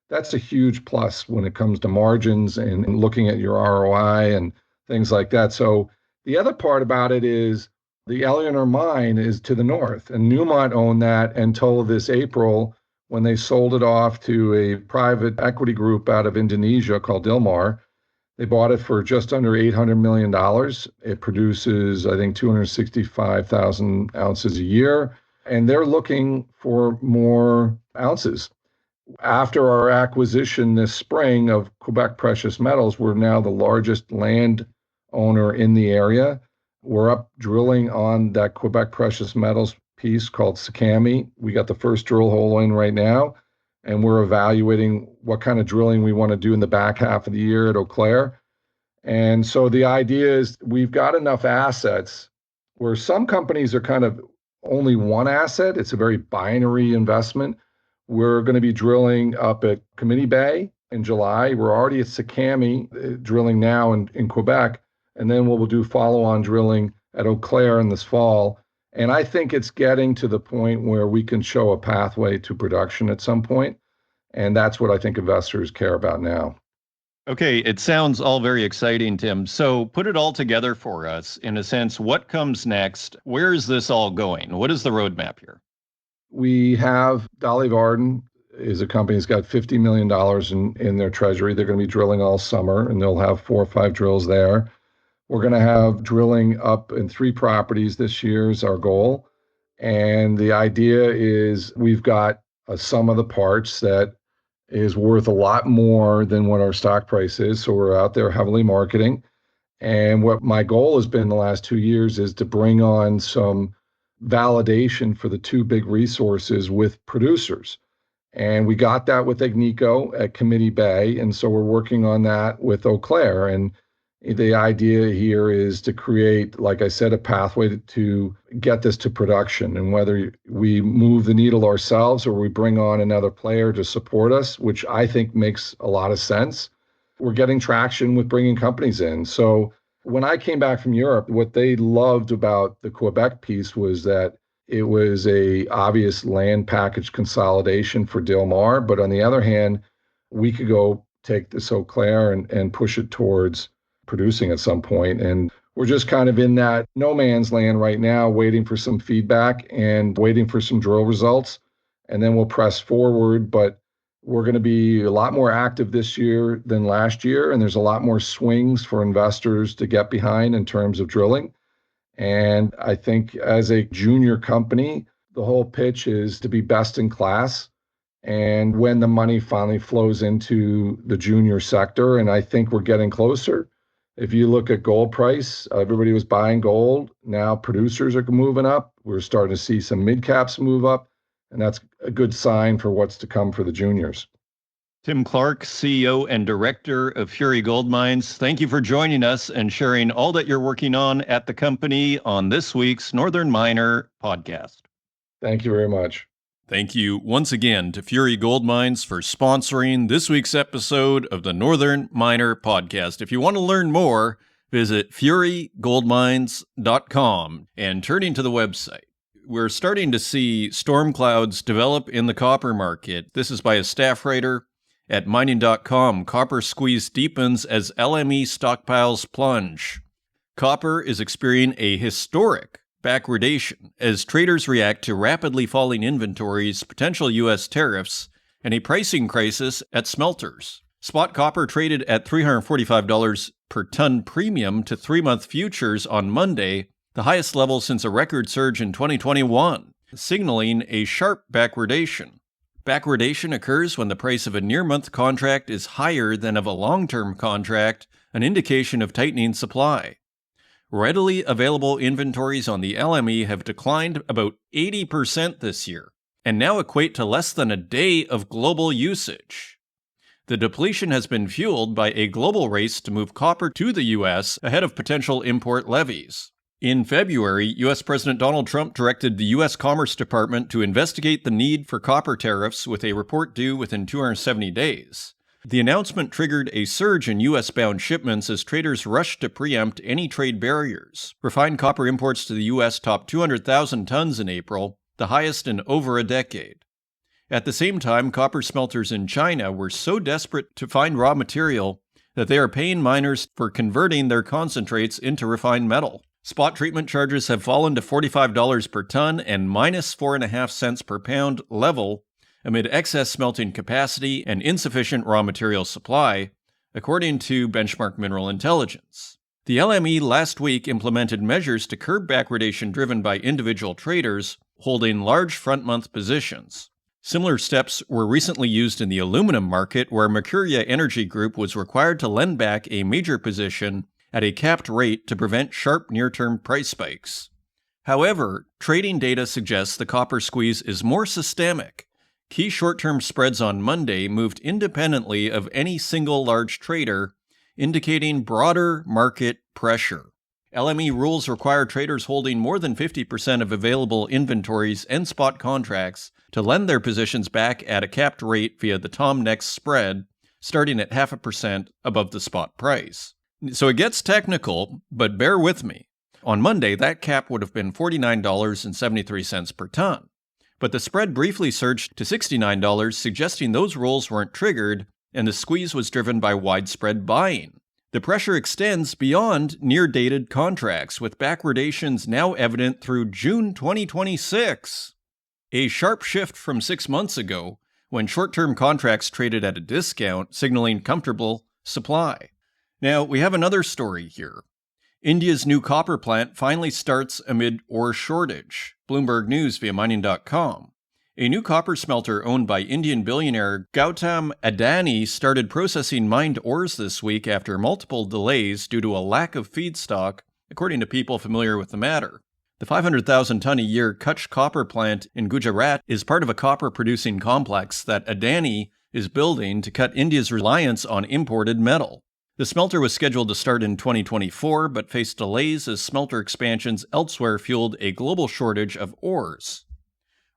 S2: that's a huge plus when it comes to margins and looking at your ROI and things like that. So the other part about it is the Eleanor mine is to the north, and Newmont owned that until this April when they sold it off to a private equity group out of Indonesia called Dilmar. They bought it for just under $800 million. It produces, I think, 265,000 ounces a year, and they're looking for more ounces. After our acquisition this spring of Quebec Precious Metals, we're now the largest land owner in the area. We're up drilling on that Quebec Precious Metals piece called Sakami. We got the first drill hole in right now, and we're evaluating what kind of drilling we want to do in the back half of the year at Eau Claire. And so the idea is we've got enough assets where some companies are kind of only one asset. It's a very binary investment. We're going to be drilling up at Committee Bay in July. We're already at Sakami drilling now in Quebec. And then we'll do follow-on drilling at Eau Claire in this fall. And I think it's getting to the point where we can show a pathway to production at some point. And that's what I think investors care about now.
S1: Okay, it sounds all very exciting, Tim. So put it all together for us. In a sense, what comes next? Where is this all going? What is the roadmap here?
S2: We have Dolly Varden is a company that's got $50 million in their treasury. They're going to be drilling all summer, and they'll have 4 or 5 drills there. We're going to have drilling up in 3 properties this year is our goal. And the idea is we've got a sum of the parts that is worth a lot more than what our stock price is. So we're out there heavily marketing. And what my goal has been the last 2 years is to bring on some validation for the 2 big resources with producers. And we got that with Agnico at Committee Bay. And so we're working on that with Eau Claire. And the idea here is to create, like I said, a pathway to get this to production. And whether we move the needle ourselves or we bring on another player to support us, which I think makes a lot of sense, we're getting traction with bringing companies in. So when I came back from Europe, what they loved about the Quebec piece was that it was a obvious land package consolidation for Dilmar. But on the other hand, we could go take this Eau Claire and push it towards producing at some point. And we're just kind of in that no man's land right now, waiting for some feedback and waiting for some drill results. And then we'll press forward. But we're going to be a lot more active this year than last year. And there's a lot more swings for investors to get behind in terms of drilling. And I think as a junior company, the whole pitch is to be best in class. And when the money finally flows into the junior sector, and I think we're getting closer. If you look at gold price, everybody was buying gold. Now producers are moving up. We're starting to see some mid caps move up. And that's a good sign for what's to come for the juniors.
S1: Tim Clark, CEO and Director of Fury Gold Mines, thank you for joining us and sharing all that you're working on at the company on this week's Northern Miner podcast.
S2: Thank you very much.
S1: Thank you once again to Fury Gold Mines for sponsoring this week's episode of the Northern Miner podcast. If you want to learn more, visit furygoldmines.com. And turning to the website, we're starting to see storm clouds develop in the copper market. This is by a staff writer at mining.com. Copper squeeze deepens as LME stockpiles plunge. Copper is experiencing a historic backwardation as traders react to rapidly falling inventories, potential U.S. tariffs, and a pricing crisis at smelters. Spot copper traded at $345 per ton premium to 3-month futures on Monday, the highest level since a record surge in 2021, signaling a sharp backwardation. Backwardation occurs when the price of a near-month contract is higher than of a long-term contract, an indication of tightening supply. Readily available inventories on the LME have declined about 80% this year, and now equate to less than a day of global usage. The depletion has been fueled by a global race to move copper to the U.S. ahead of potential import levies. In February, U.S. President Donald Trump directed the U.S. Commerce Department to investigate the need for copper tariffs with a report due within 270 days. The announcement triggered a surge in U.S.-bound shipments as traders rushed to preempt any trade barriers. Refined copper imports to the U.S. topped 200,000 tons in April, the highest in over a decade. At the same time, copper smelters in China were so desperate to find raw material that they are paying miners for converting their concentrates into refined metal. Spot treatment charges have fallen to $45 per ton and minus 4.5 cents per pound level amid excess smelting capacity and insufficient raw material supply, according to Benchmark Mineral Intelligence. The LME last week implemented measures to curb backwardation driven by individual traders holding large front-month positions. Similar steps were recently used in the aluminum market, where Mercuria Energy Group was required to lend back a major position at a capped rate to prevent sharp near-term price spikes. However, trading data suggests the copper squeeze is more systemic. Key short-term spreads on Monday moved independently of any single large trader, indicating broader market pressure. LME rules require traders holding more than 50% of available inventories and spot contracts to lend their positions back at a capped rate via the TOM-NEX spread, starting at 0.5% above the spot price. So it gets technical, but bear with me. On Monday, that cap would have been $49.73 per ton. But the spread briefly surged to $69, suggesting those rules weren't triggered, and the squeeze was driven by widespread buying. The pressure extends beyond near-dated contracts, with backwardations now evident through June 2026. A sharp shift from 6 months ago, when short-term contracts traded at a discount, signaling comfortable supply. Now, we have another story here. India's new copper plant finally starts amid ore shortage. Bloomberg News via mining.com. A new copper smelter owned by Indian billionaire Gautam Adani started processing mined ores this week after multiple delays due to a lack of feedstock, according to people familiar with the matter. The 500,000-ton-a-year Kutch copper plant in Gujarat is part of a copper-producing complex that Adani is building to cut India's reliance on imported metal. The smelter was scheduled to start in 2024, but faced delays as smelter expansions elsewhere fueled a global shortage of ores.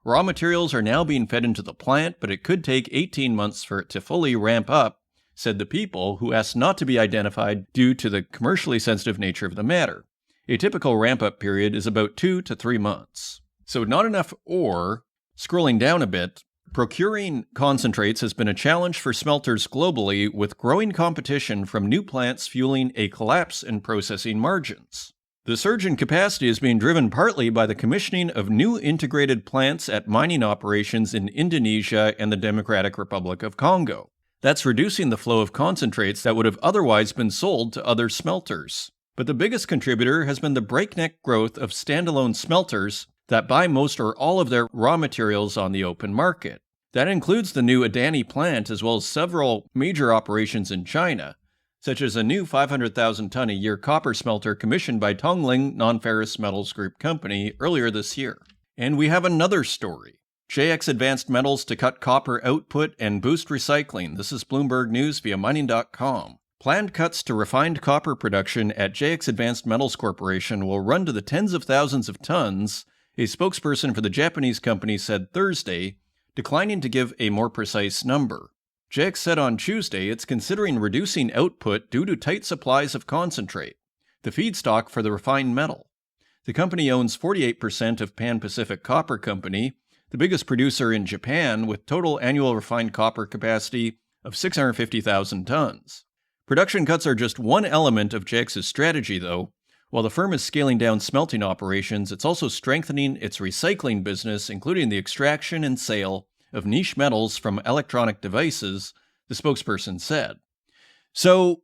S1: Raw materials are now being fed into the plant, but it could take 18 months for it to fully ramp up, said the people, who asked not to be identified due to the commercially sensitive nature of the matter. A typical ramp-up period is about 2 to 3 months. So not enough ore. Scrolling down a bit, procuring concentrates has been a challenge for smelters globally, with growing competition from new plants fueling a collapse in processing margins. The surge in capacity is being driven partly by the commissioning of new integrated plants at mining operations in Indonesia and the Democratic Republic of Congo. That's reducing the flow of concentrates that would have otherwise been sold to other smelters. But the biggest contributor has been the breakneck growth of standalone smelters that buy most or all of their raw materials on the open market. That includes the new Adani plant, as well as several major operations in China, such as a new 500,000-ton-a-year copper smelter commissioned by Tongling Non-Ferrous Metals Group Company earlier this year. And we have another story. JX Advanced Metals to cut copper output and boost recycling. This is Bloomberg News via mining.com. Planned cuts to refined copper production at JX Advanced Metals Corporation will run to the tens of thousands of tons, a spokesperson for the Japanese company said Thursday, declining to give a more precise number. JX said on Tuesday it's considering reducing output due to tight supplies of concentrate, the feedstock for the refined metal. The company owns 48% of Pan Pacific Copper Company, the biggest producer in Japan, with total annual refined copper capacity of 650,000 tons. Production cuts are just one element of JX's strategy, though. While the firm is scaling down smelting operations, it's also strengthening its recycling business, including the extraction and sale of niche metals from electronic devices, the spokesperson said. So,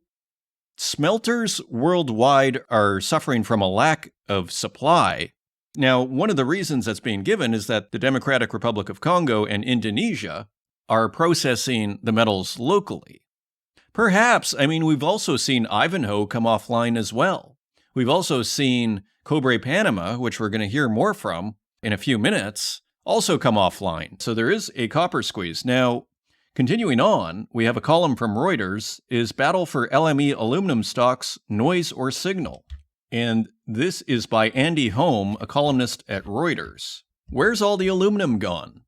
S1: smelters worldwide are suffering from a lack of supply. Now, one of the reasons that's being given is that the Democratic Republic of Congo and Indonesia are processing the metals locally. Perhaps, we've also seen Ivanhoe come offline as well. We've also seen Cobre Panama, which we're going to hear more from in a few minutes, also come offline. So there is a copper squeeze. Now, continuing on, we have a column from Reuters, is battle for LME aluminum stocks noise or signal? And this is by Andy Holm, a columnist at Reuters. Where's all the aluminum gone?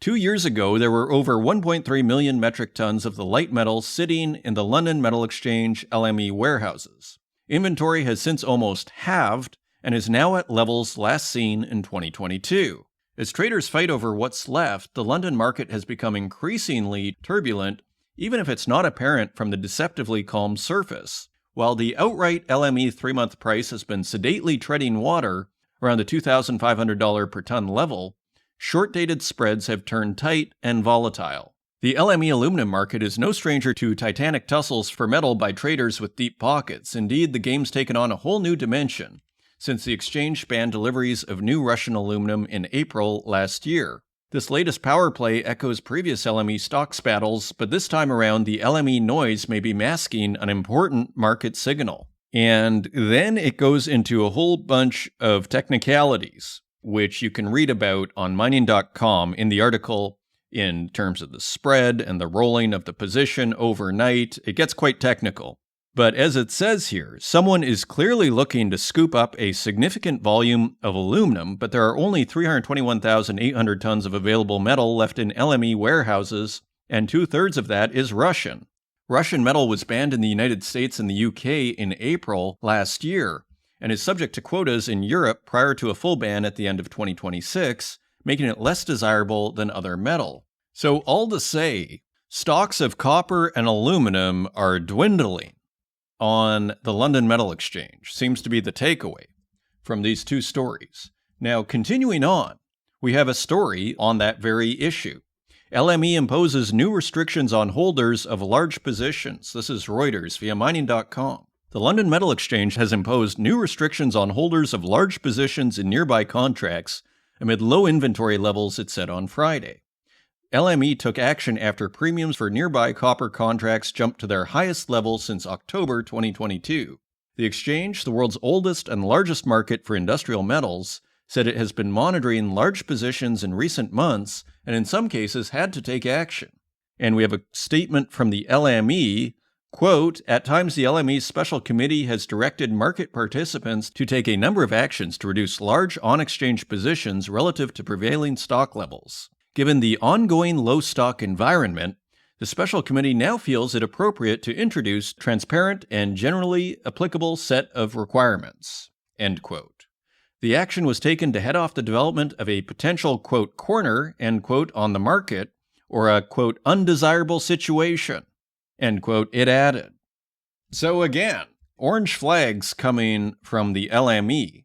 S1: 2 years ago, there were over 1.3 million metric tons of the light metal sitting in the London Metal Exchange LME warehouses. Inventory has since almost halved and is now at levels last seen in 2022. As traders fight over what's left, the London market has become increasingly turbulent, even if it's not apparent from the deceptively calm surface. While the outright LME 3-month price has been sedately treading water around the $2,500 per ton level, short-dated spreads have turned tight and volatile. The LME aluminum market is no stranger to titanic tussles for metal by traders with deep pockets. Indeed, the game's taken on a whole new dimension since the exchange banned deliveries of new Russian aluminum in April last year. This latest power play echoes previous LME stocks battles, but this time around the LME noise may be masking an important market signal. And then it goes into a whole bunch of technicalities, which you can read about on mining.com in the article in terms of the spread and the rolling of the position overnight. It gets quite technical. But as it says here, someone is clearly looking to scoop up a significant volume of aluminum, but there are only 321,800 tons of available metal left in LME warehouses, and 2/3 of that is Russian. Russian metal was banned in the United States and the UK in April last year, and is subject to quotas in Europe prior to a full ban at the end of 2026, making it less desirable than other metal. So all to say, stocks of copper and aluminum are dwindling on the London Metal Exchange, seems to be the takeaway from these two stories. Now, continuing on, we have a story on that very issue. LME imposes new restrictions on holders of large positions. This is Reuters via mining.com. The London Metal Exchange has imposed new restrictions on holders of large positions in nearby contracts amid low inventory levels, it said on Friday. LME took action after premiums for nearby copper contracts jumped to their highest level since October 2022. The exchange, the world's oldest and largest market for industrial metals, said it has been monitoring large positions in recent months and in some cases had to take action. And we have a statement from the LME, quote, "At times the LME's special committee has directed market participants to take a number of actions to reduce large on-exchange positions relative to prevailing stock levels. Given the ongoing low stock environment, the special committee now feels it appropriate to introduce transparent and generally applicable set of requirements." End quote. The action was taken to head off the development of a potential, quote, "corner," end quote, on the market, or a, quote, "undesirable situation," end quote, it added. So again, orange flags coming from the LME.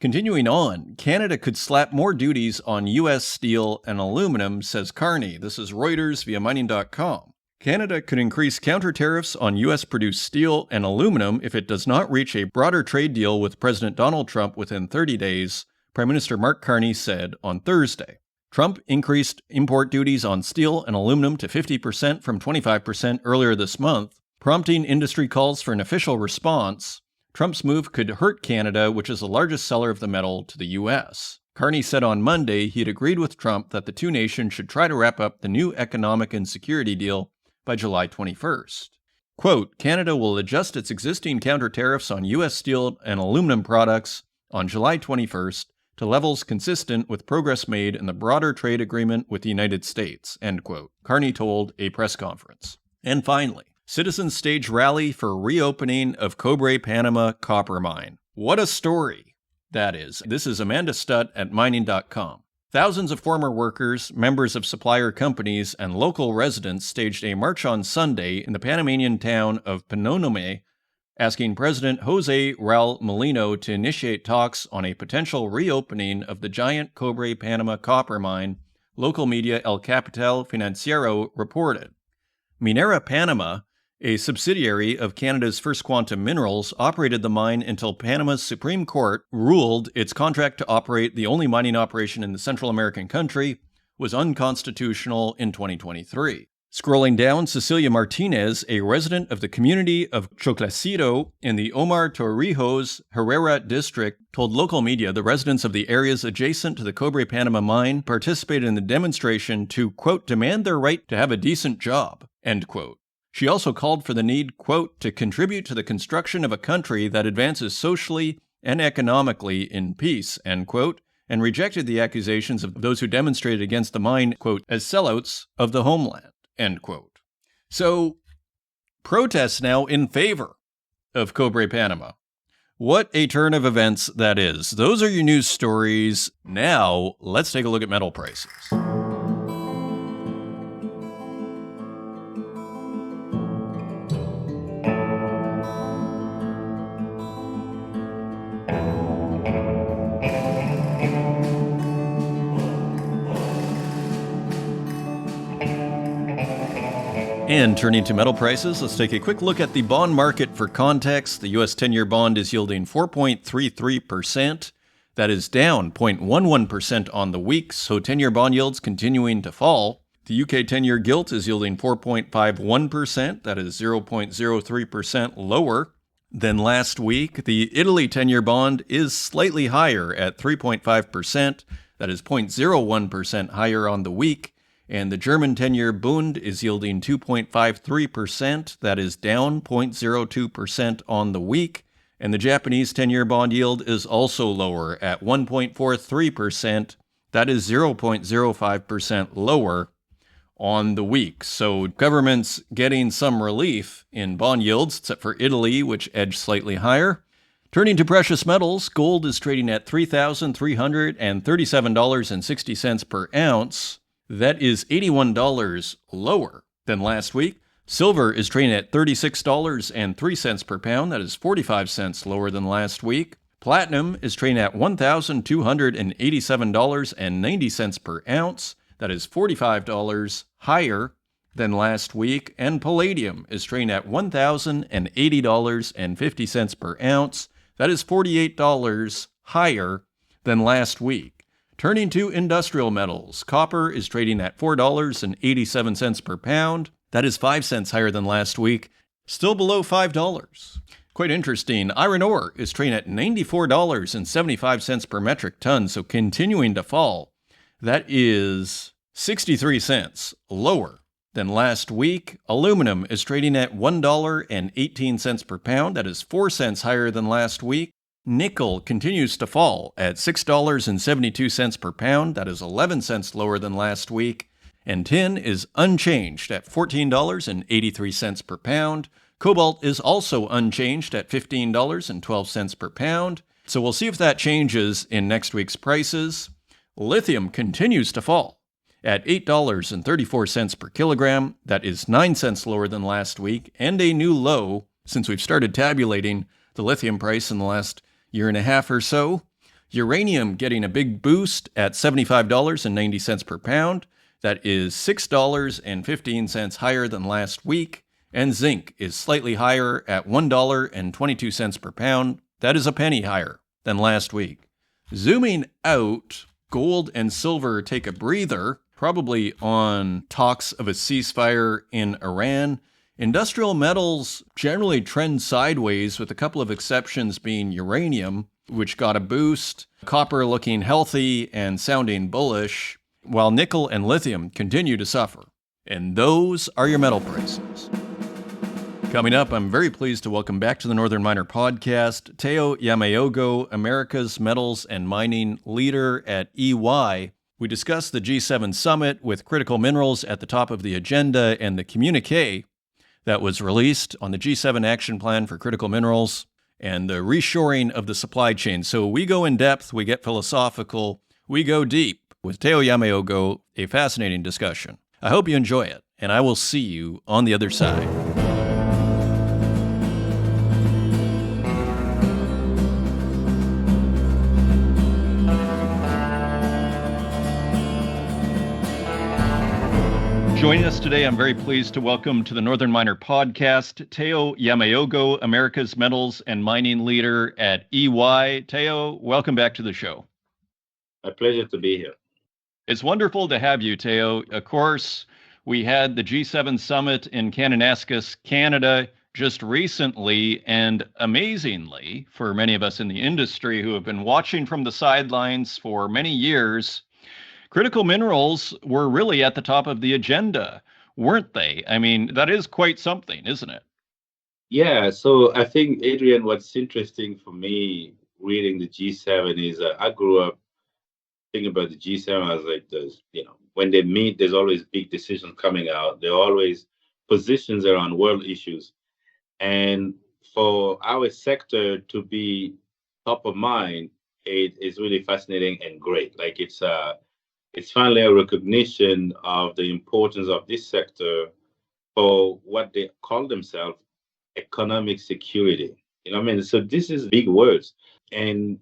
S1: Continuing on, Canada could slap more duties on U.S. steel and aluminum, says Carney. This is Reuters via mining.com. Canada could increase counter tariffs on U.S.-produced steel and aluminum if it does not reach a broader trade deal with President Donald Trump within 30 days, Prime Minister Mark Carney said on Thursday. Trump increased import duties on steel and aluminum to 50% from 25% earlier this month, prompting industry calls for an official response. Trump's move could hurt Canada, which is the largest seller of the metal to the U.S. Carney said on Monday he had agreed with Trump that the two nations should try to wrap up the new economic and security deal by July 21st. Quote, "Canada will adjust its existing counter tariffs on U.S. steel and aluminum products on July 21st to levels consistent with progress made in the broader trade agreement with the United States," end quote, Carney told a press conference. And finally, citizens stage rally for reopening of Cobre Panama copper mine. What a story that is. This is Amanda Stutt at mining.com. Thousands of former workers, members of supplier companies, and local residents staged a march on Sunday in the Panamanian town of Penonomé, asking President Jose Raul Mulino to initiate talks on a potential reopening of the giant Cobre Panama copper mine, local media El Capital Financiero reported. Minera Panama, a subsidiary of Canada's First Quantum Minerals, operated the mine until Panama's Supreme Court ruled its contract to operate the only mining operation in the Central American country was unconstitutional in 2023. Scrolling down, Cecilia Martinez, a resident of the community of Choclacito in the Omar Torrijos Herrera district, told local media the residents of the areas adjacent to the Cobre Panama mine participated in the demonstration to, quote, demand their right to have a decent job, end quote. She also called for the need, quote, to contribute to the construction of a country that advances socially and economically in peace, end quote, and rejected the accusations of those who demonstrated against the mine, quote, as sellouts of the homeland. End quote. So, protests now in favor of Cobre Panama. What a turn of events that is. Those are your news stories. Now, let's take a look at metal prices. And turning to metal prices, let's take a quick look at the bond market for context. The U.S. 10-year bond is yielding 4.33%. That is down 0.11% on the week, so 10-year bond yields continuing to fall. The UK 10-year gilt is yielding 4.51%. That is 0.03% lower than last week. The Italy 10-year bond is slightly higher at 3.5%. That is 0.01% higher on the week. And the German 10-year Bund is yielding 2.53%. That is down 0.02% on the week. And the Japanese 10-year bond yield is also lower at 1.43%. That is 0.05% lower on the week. So government's getting some relief in bond yields, except for Italy, which edged slightly higher. Turning to precious metals, gold is trading at $3,337.60 per ounce. That is $81 lower than last week. Silver is trading at $36.03 per pound. That is 45 cents lower than last week. Platinum is trading at $1,287.90 per ounce. That is $45 higher than last week. And palladium is trading at $1,080.50 per ounce. That is $48 higher than last week. Turning to industrial metals, copper is trading at $4.87 per pound. That is 5 cents higher than last week, still below $5. Quite interesting. Iron ore is trading at $94.75 per metric ton, so continuing to fall. That is 63 cents lower than last week. Aluminum is trading at $1.18 per pound. That is 4 cents higher than last week. Nickel continues to fall at $6.72 per pound. That is 11 cents lower than last week. And tin is unchanged at $14.83 per pound. Cobalt is also unchanged at $15.12 per pound. So we'll see if that changes in next week's prices. Lithium continues to fall at $8.34 per kilogram. That is 9 cents lower than last week and a new low since we've started tabulating the lithium price in the last year and a half or so. Uranium getting a big boost at $75.90 per pound. That is $6.15 higher than last week. And zinc is slightly higher at $1.22 per pound. That is a penny higher than last week. Zooming out, gold and silver take a breather, probably on talks of a ceasefire in Iran. Industrial metals generally trend sideways, with a couple of exceptions being uranium, which got a boost, copper looking healthy and sounding bullish, while nickel and lithium continue to suffer. And those are your metal prices. Coming up, I'm very pleased to welcome back to the Northern Miner podcast, Theo Yameogo, America's metals and mining leader at EY. We discussed the G7 summit with critical minerals at the top of the agenda and the communique that was released on the G7 action plan for critical minerals and the reshoring of the supply chain. So we go in depth, we get philosophical, we go deep with Theo Yameogo, a fascinating discussion. I hope you enjoy it, and I will see you on the other side. Joining us today, I'm very pleased to welcome to the Northern Miner podcast, Theo Yameogo, America's metals and mining leader at EY. Theo, welcome back to the show.
S3: A pleasure to be here.
S1: It's wonderful to have you, Theo. Of course, We had the G7 summit in Kananaskis, Canada, just recently, and amazingly, for many of us in the industry who have been watching from the sidelines for many years, critical minerals were really at the top of the agenda, weren't they? I mean, that is quite something, isn't it?
S3: Yeah, so I think, Adrian, what's interesting for me reading the G7 is I grew up thinking about the G7 as like this, when they meet, there's always big decisions coming out. There are always positions around world issues. And for our sector to be top of mind, it is really fascinating and great. Like it's finally a recognition of the importance of this sector for what they call themselves economic security. You know what I mean? So this is big words. And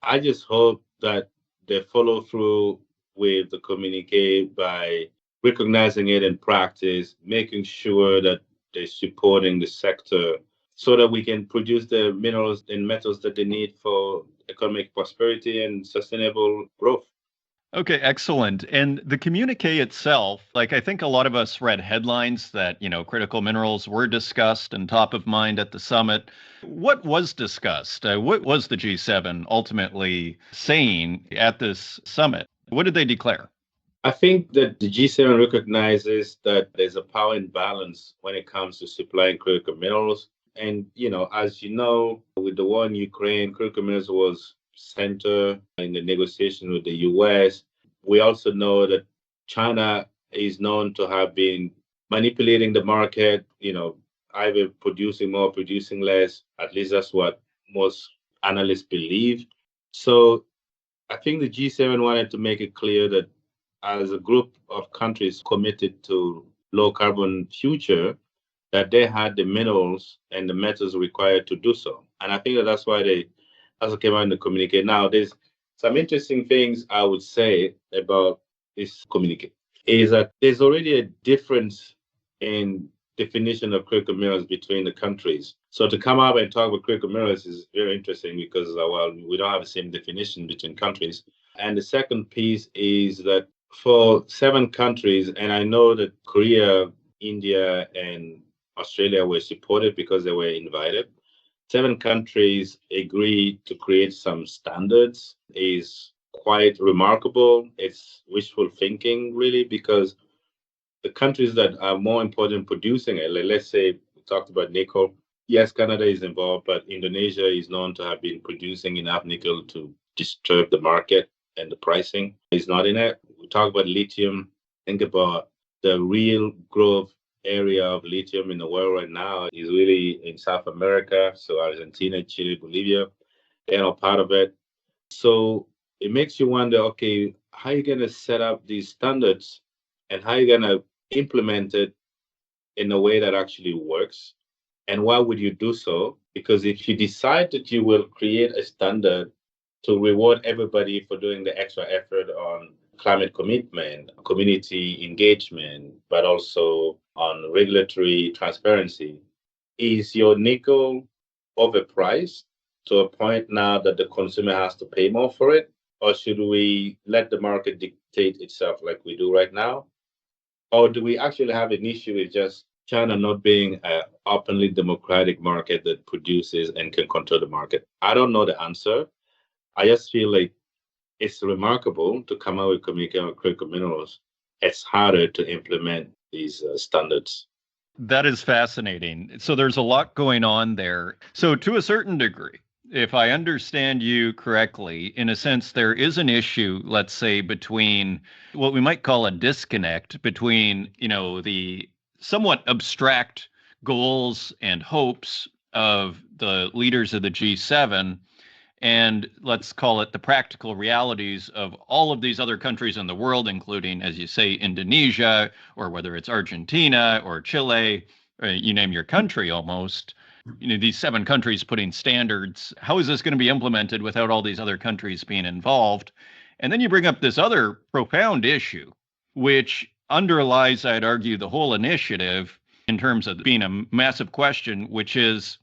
S3: I just hope that they follow through with the communique by recognizing it in practice, making sure that they're supporting the sector so that we can produce the minerals and metals that they need for economic prosperity and sustainable growth.
S1: Okay, excellent. And the communique itself, like I think a lot of us read headlines that, critical minerals were discussed and top of mind at the summit. What was discussed? What was the G7 ultimately saying at this summit? What did they declare?
S3: I think that the G7 recognizes that there's a power imbalance when it comes to supplying critical minerals. And, as you know, with the war in Ukraine, critical minerals was center in the negotiation with the US. We also know that China is known to have been manipulating the market, either producing more, producing less. At least that's what most analysts believe. So I think the G7 wanted to make it clear that as a group of countries committed to low carbon future, that they had the minerals and the metals required to do so. And I think that's why they also came out in the communique. Now, there's some interesting things I would say about this communique is that there's already a difference in definition of critical minerals between the countries. So to come up and talk about critical minerals is very interesting because, well, we don't have the same definition between countries. And the second piece is that for 7 countries, and I know that Korea, India, and Australia were supported because they were invited. 7 countries agreed to create some standards is quite remarkable. It's wishful thinking, really, because the countries that are more important producing it, let's say we talked about nickel. Yes, Canada is involved, but Indonesia is known to have been producing enough nickel to disturb the market, and the pricing is not in it. We talk about lithium. Think about the real growth area of lithium in the world right now is really in South America. So Argentina, Chile, Bolivia, they're not part of it. So it makes you wonder, okay, how are you going to set up these standards and how are you going to implement it in a way that actually works? And why would you do so? Because if you decide that you will create a standard to reward everybody for doing the extra effort on climate commitment, community engagement, but also on regulatory transparency, is your nickel overpriced to a point now that the consumer has to pay more for it? Or should we let the market dictate itself like we do right now? Or do we actually have an issue with just China not being an openly democratic market that produces and can control the market? I don't know the answer. I just feel like it's remarkable to come out with communication on critical minerals. It's harder to implement these standards.
S1: That is fascinating. So there's a lot going on there. So to a certain degree, if I understand you correctly, in a sense, there is an issue, let's say, between what we might call a disconnect between, the somewhat abstract goals and hopes of the leaders of the G7 and let's call it the practical realities of all of these other countries in the world, including, as you say, Indonesia, or whether it's Argentina or Chile, you name your country almost. These 7 countries putting standards. How is this going to be implemented without all these other countries being involved? And then you bring up this other profound issue, which underlies, I'd argue, the whole initiative in terms of being a massive question, which is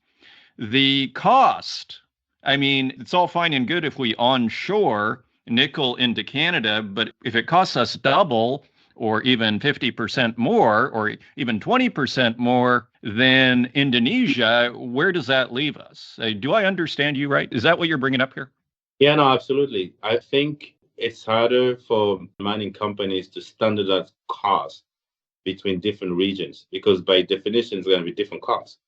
S1: the cost. I mean, it's all fine and good if we onshore nickel into Canada, but if it costs us double or even 50% more, or even 20% more than Indonesia, where does that leave us? Do I understand you right? Is that what you're bringing up here?
S3: Yeah, no, absolutely. I think it's harder for mining companies to standardize costs between different regions because by definition, it's going to be different costs.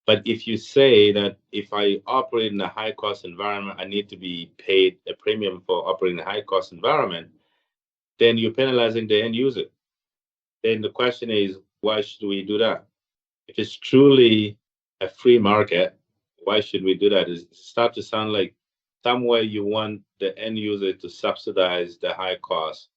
S3: But if you say that if I operate in a high cost environment, I need to be paid a premium for operating in a high cost environment, then you're penalizing the end user. Then the question is, why should we do that? If it's truly a free market, why should we do that? It starts to sound like somewhere you want the end user to subsidize the high cost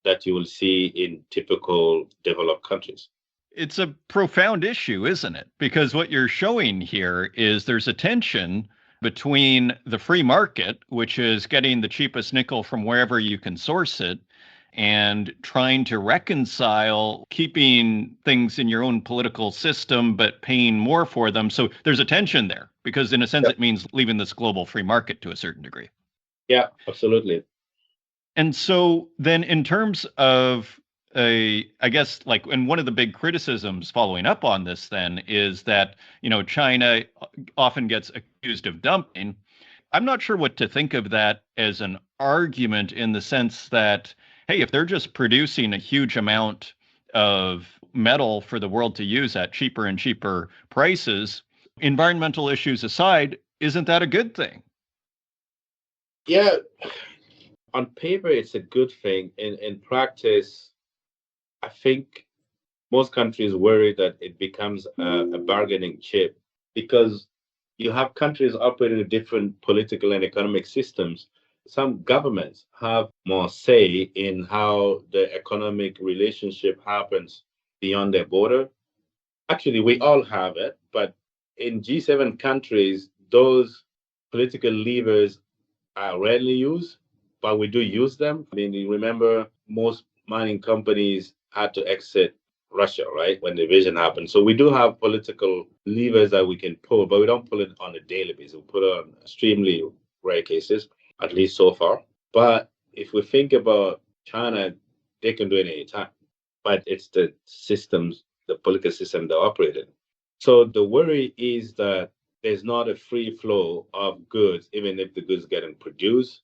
S3: that you will see in typical developed countries.
S1: It's a profound issue, isn't it? Because what you're showing here is there's a tension between the free market, which is getting the cheapest nickel from wherever you can source it, and trying to reconcile keeping things in your own political system, but paying more for them. So there's a tension there because in a sense, it means leaving this global free market to a certain degree.
S3: Yeah, absolutely.
S1: And so then in terms of I guess like, and one of the big criticisms following up on this then is that, China often gets accused of dumping. I'm not sure what to think of that as an argument in the sense that, hey, if they're just producing a huge amount of metal for the world to use at cheaper and cheaper prices, environmental issues aside, isn't that a good thing?
S3: Yeah, on paper, it's a good thing. In practice, I think most countries worry that it becomes a bargaining chip because you have countries operating in different political and economic systems. Some governments have more say in how the economic relationship happens beyond their border. Actually, we all have it, but in G7 countries, those political levers are rarely used, but we do use them. I mean, you remember most mining companies had to exit Russia, right, when the invasion happened. So we do have political levers that we can pull, but we don't pull it on a daily basis. We pull it on extremely rare cases, at least so far. But if we think about China, they can do it anytime. But it's the systems, the political system they operate in. So the worry is that there's not a free flow of goods, even if the goods getting produced,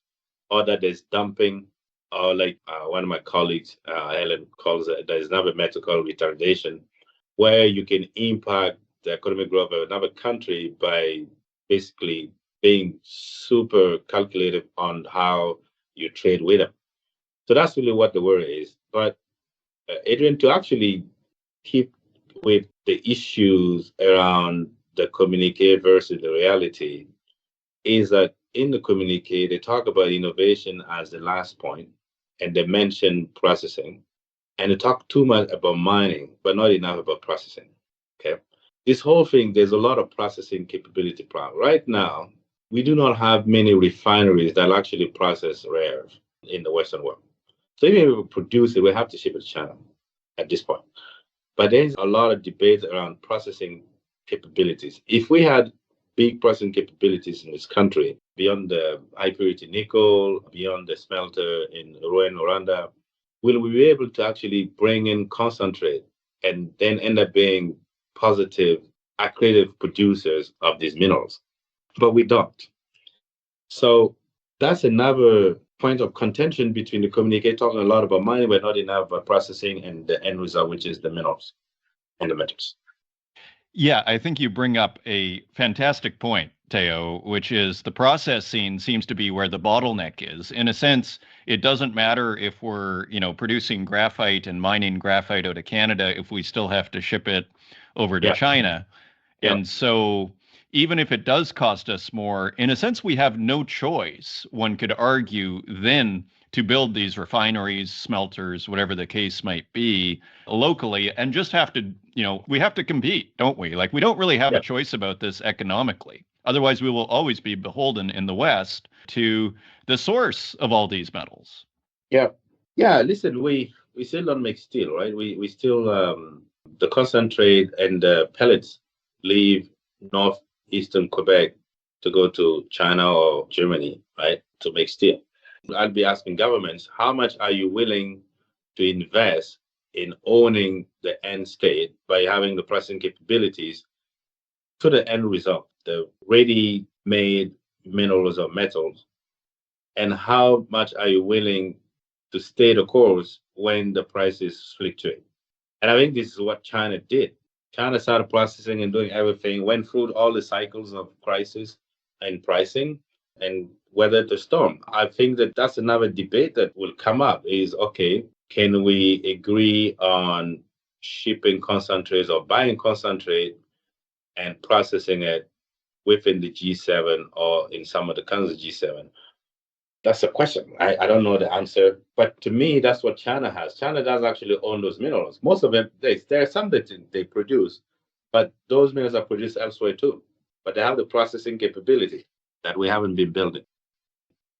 S3: or that there's dumping, or like one of my colleagues, Helen, calls it, there's another method called retardation, where you can impact the economic growth of another country by basically being super calculative on how you trade with them. So that's really what the worry is. But Adrian, to actually keep with the issues around the communique versus the reality, is that in the communique, they talk about innovation as the last point, and they mention processing. And they talk too much about mining, but not enough about processing. Okay. This whole thing, there's a lot of processing capability problem. Right now, we do not have many refineries that actually process rare earth in the Western world. So even if we produce it, we have to ship it to China at this point. But there's a lot of debate around processing capabilities. If we had big processing capabilities in this country, beyond the high purity nickel, beyond the smelter in Rouen, Rwanda, will we be able to actually bring in concentrate and then end up being positive, accretive producers of these minerals? But we don't. So that's another point of contention between the communique talking a lot about mining, but not enough about processing and the end result, which is the minerals and the metals.
S1: Yeah, I think you bring up a fantastic point, Theo, which is the processing seems to be where the bottleneck is. In a sense, it doesn't matter if we're, producing graphite and mining graphite out of Canada if we still have to ship it over to China. Yeah. And so even if it does cost us more, in a sense, we have no choice, one could argue, then to build these refineries, smelters, whatever the case might be, locally, and just have to, we have to compete, don't we? Like, we don't really have a choice about this economically. Otherwise, we will always be beholden in the West to the source of all these metals.
S3: Yeah. Listen, we still don't make steel, right? We still, the concentrate and the pellets leave northeastern Quebec to go to China or Germany, right, to make steel. I'd be asking governments, how much are you willing to invest in owning the end state by having the processing capabilities to the end result, the ready-made minerals or metals, and how much are you willing to stay the course when the prices fluctuate? And I think this is what China did. China started processing and doing everything, went through all the cycles of crisis and pricing and weathered the storm. I think that that's another debate that will come up is, okay, can we agree on shipping concentrates or buying concentrate and processing it within the G7 or in some of the countries of G7? That's a question. I don't know the answer. But to me, that's what China has. China does actually own those minerals. Most of them, there are some that they produce, but those minerals are produced elsewhere too. But they have the processing capability that we haven't been building.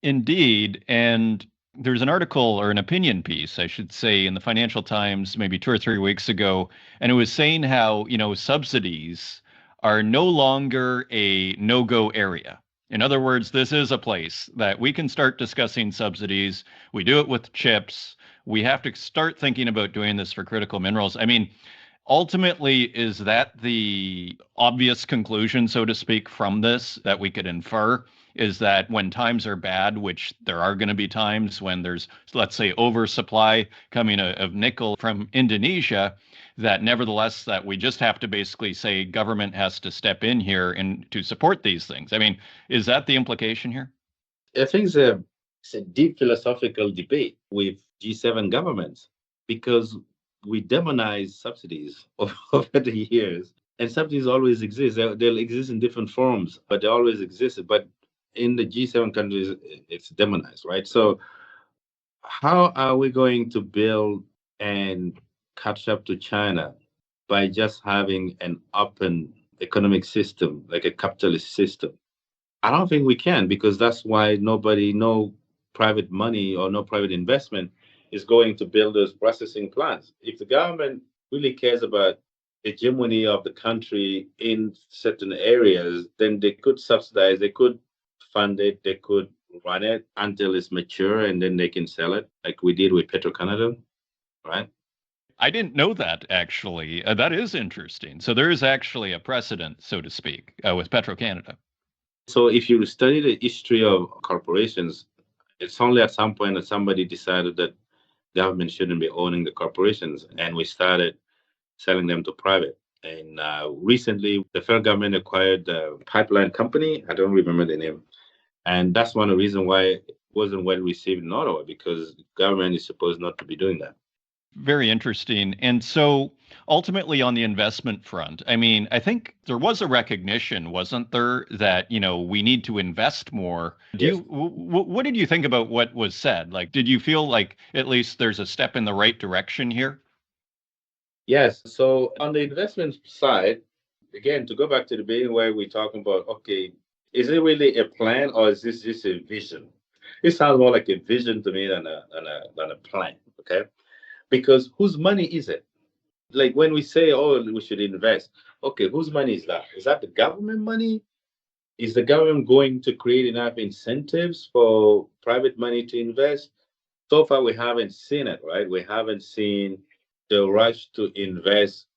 S1: Indeed. And there's an article or an opinion piece, I should say, in the Financial Times maybe 2 or 3 weeks ago, and it was saying how, subsidies are no longer a no-go area. In other words, this is a place that we can start discussing subsidies. We do it with chips. We have to start thinking about doing this for critical minerals. I mean, ultimately, is that the obvious conclusion, so to speak, from this that we could infer? Is that when times are bad, which there are going to be times when there's, let's say, oversupply coming of nickel from Indonesia, that nevertheless that we just have to basically say government has to step in here and to support these things. I mean, is that the implication here?
S3: I think it's a deep philosophical debate with G7 governments because we demonize subsidies over the years. And subsidies always exist. They'll exist in different forms, but they always existed. But in the G7 countries, it's demonized, right? So how are we going to build and catch up to China by just having an open economic system, like a capitalist system? I don't think we can, because that's why no private money or no private investment is going to build those processing plants. If the government really cares about hegemony of the country in certain areas, then they could subsidize, they could fund it, they could run it until it's mature, and then they can sell it, like we did with Petro-Canada, right?
S1: I didn't know that, actually. That is interesting. So there is actually a precedent, so to speak, with Petro-Canada.
S3: So if you study the history of corporations, it's only at some point that somebody decided that government shouldn't be owning the corporations, and we started selling them to private. And recently, the federal government acquired a pipeline company. I don't remember the name. And that's one of the reasons why it wasn't well received in Ottawa, because the government is supposed not to be doing that.
S1: Very interesting. And so ultimately on the investment front, I mean, I think there was a recognition, wasn't there, that, we need to invest more.
S3: Yes.
S1: What did you think about what was said? Like, did you feel like at least there's a step in the right direction here?
S3: Yes. So on the investment side, again, to go back to the beginning where we're talking about, okay, is it really a plan or is this just a vision? It sounds more like a vision to me than a plan. Okay. Because whose money is it? Like when we say, oh, we should invest, okay, whose money is that? Is that the government money? Is the government going to create enough incentives for private money to invest? So far, we haven't seen it, right? We haven't seen the rush to invest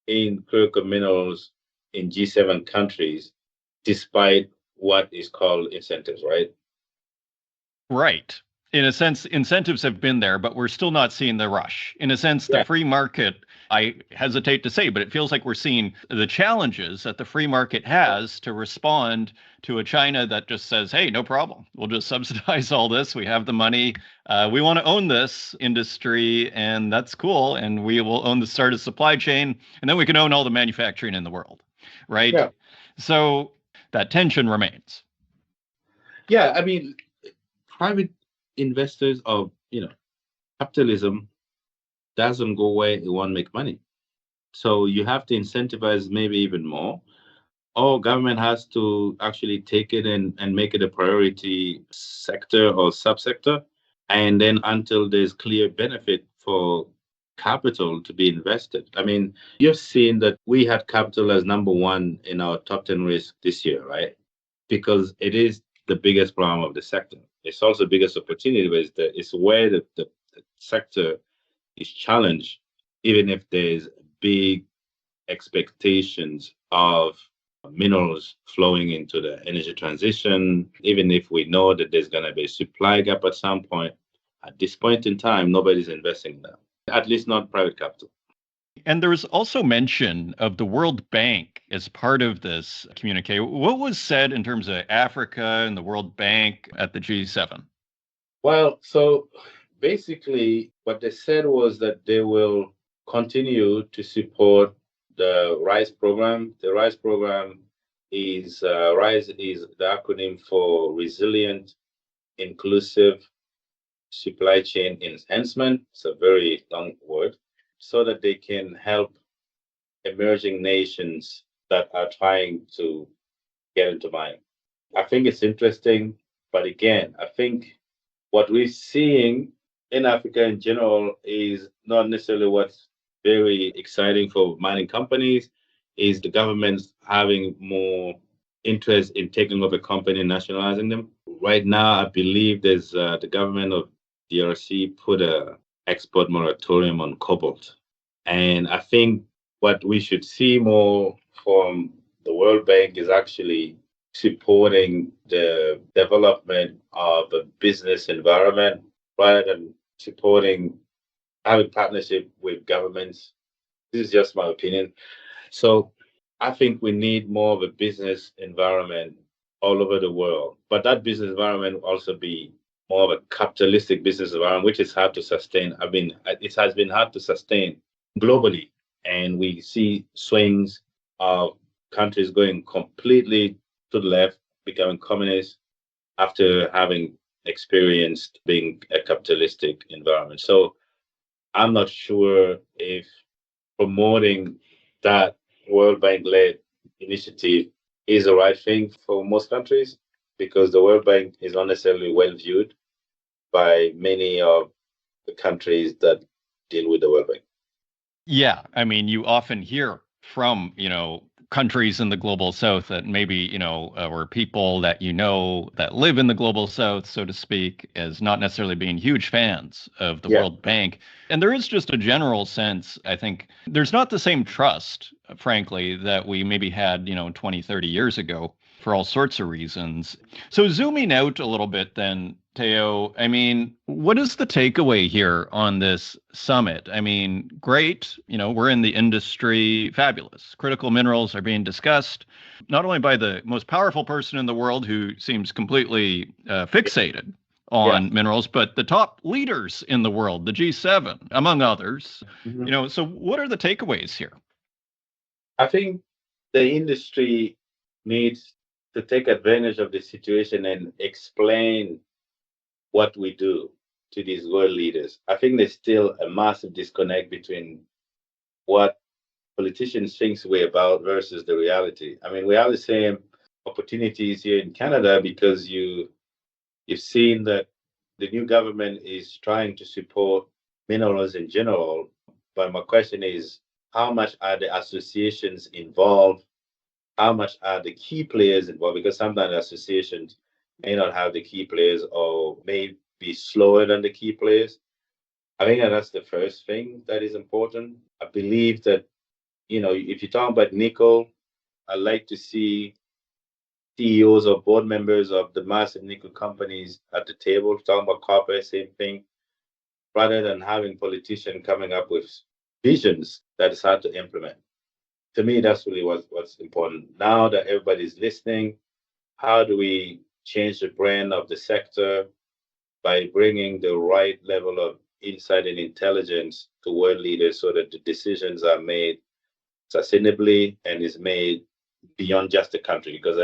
S3: in critical minerals in G7 countries, despite what is called incentives, right?
S1: Right. In a sense, incentives have been there, but we're still not seeing the rush. In a sense, the
S3: Yeah.
S1: free market, I hesitate to say, but it feels like we're seeing the challenges that the free market has to respond to a China that just says, hey, no problem. We'll just subsidize all this. We have the money. We want to own this industry, and that's cool. And we will own the start of supply chain, and then we can own all the manufacturing in the world, right?
S3: Yeah.
S1: So that tension remains.
S3: Yeah, I mean, private investors of capitalism doesn't go where it won't make money. So you have to incentivize maybe even more. Or government has to actually take it and make it a priority sector or subsector. And then until there's clear benefit for capital to be invested. I mean, you've seen that we had capital as number one in our top 10 risk this year, right? Because it is the biggest problem of the sector. It's also the biggest opportunity, but it's where the sector is challenged, even if there's big expectations of minerals flowing into the energy transition, even if we know that there's going to be a supply gap at some point. At this point in time, nobody's investing in that, at least not private capital.
S1: And there was also mention of the World Bank as part of this communique. What was said in terms of Africa and the World Bank at the G7?
S3: Well, so basically, what they said was that they will continue to support the RISE program. The RISE program is RISE is the acronym for Resilient, Inclusive Supply Chain Enhancement. It's a very long word, so that they can help emerging nations that are trying to get into mining. I think it's interesting, but again, I think what we're seeing in Africa in general is not necessarily what's very exciting for mining companies, is the governments having more interest in taking over a company and nationalizing them. Right now, I believe there's the government of DRC put a export moratorium on cobalt. And I think what we should see more from the World Bank is actually supporting the development of a business environment rather than supporting having partnership with governments. This is just my opinion. So I think we need more of a business environment all over the world. But that business environment will also be more of a capitalistic business environment, which is hard to sustain. I mean, it has been hard to sustain globally. And we see swings of countries going completely to the left, becoming communist after having experienced being a capitalistic environment. So I'm not sure if promoting that World Bank led initiative is the right thing for most countries, because the World Bank is not necessarily well viewed by many of the countries that deal with the World Bank.
S1: Yeah, I mean, you often hear from, countries in the global south that maybe, or people that that live in the global south, so to speak, as not necessarily being huge fans of the World Bank. And there is just a general sense, I think, there's not the same trust, frankly, that we maybe had, 20, 30 years ago for all sorts of reasons. So zooming out a little bit then, Theo, I mean, what is the takeaway here on this summit? I mean, great, we're in the industry, fabulous. Critical minerals are being discussed, not only by the most powerful person in the world who seems completely fixated on minerals, but the top leaders in the world, the G7, among others.
S3: Mm-hmm.
S1: So what are the takeaways here?
S3: I think the industry needs to take advantage of the situation and explain what we do to these world leaders. I think there's still a massive disconnect between what politicians think we're about versus the reality. I mean, we have the same opportunities here in Canada because you've seen that the new government is trying to support minerals in general. But my question is, how much are the associations involved? How much are the key players involved? Because sometimes associations may not have the key players or may be slower than the key players. I think that's the first thing that is important. I believe that, if you talk about nickel, I like to see CEOs or board members of the massive nickel companies at the table. Talking about copper, same thing, rather than having politicians coming up with visions that is hard to implement. To me, that's really what's important. Now that everybody's listening, how do we change the brand of the sector by bringing the right level of insight and intelligence to world leaders so that the decisions are made sustainably and is made beyond just the country? Because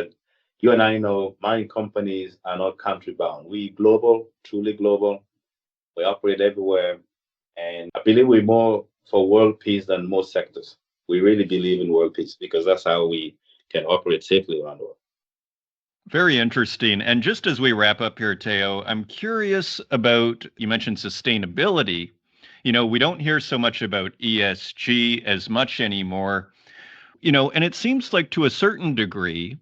S3: you and I know mining companies are not country bound. We global, truly global. We operate everywhere. And I believe we're more for world peace than most sectors. We really believe in world peace because that's how we can operate safely around the world.
S1: Very interesting. And just as we wrap up here, Theo, I'm curious about, you mentioned sustainability. We don't hear so much about ESG as much anymore, and it seems like to a certain degree,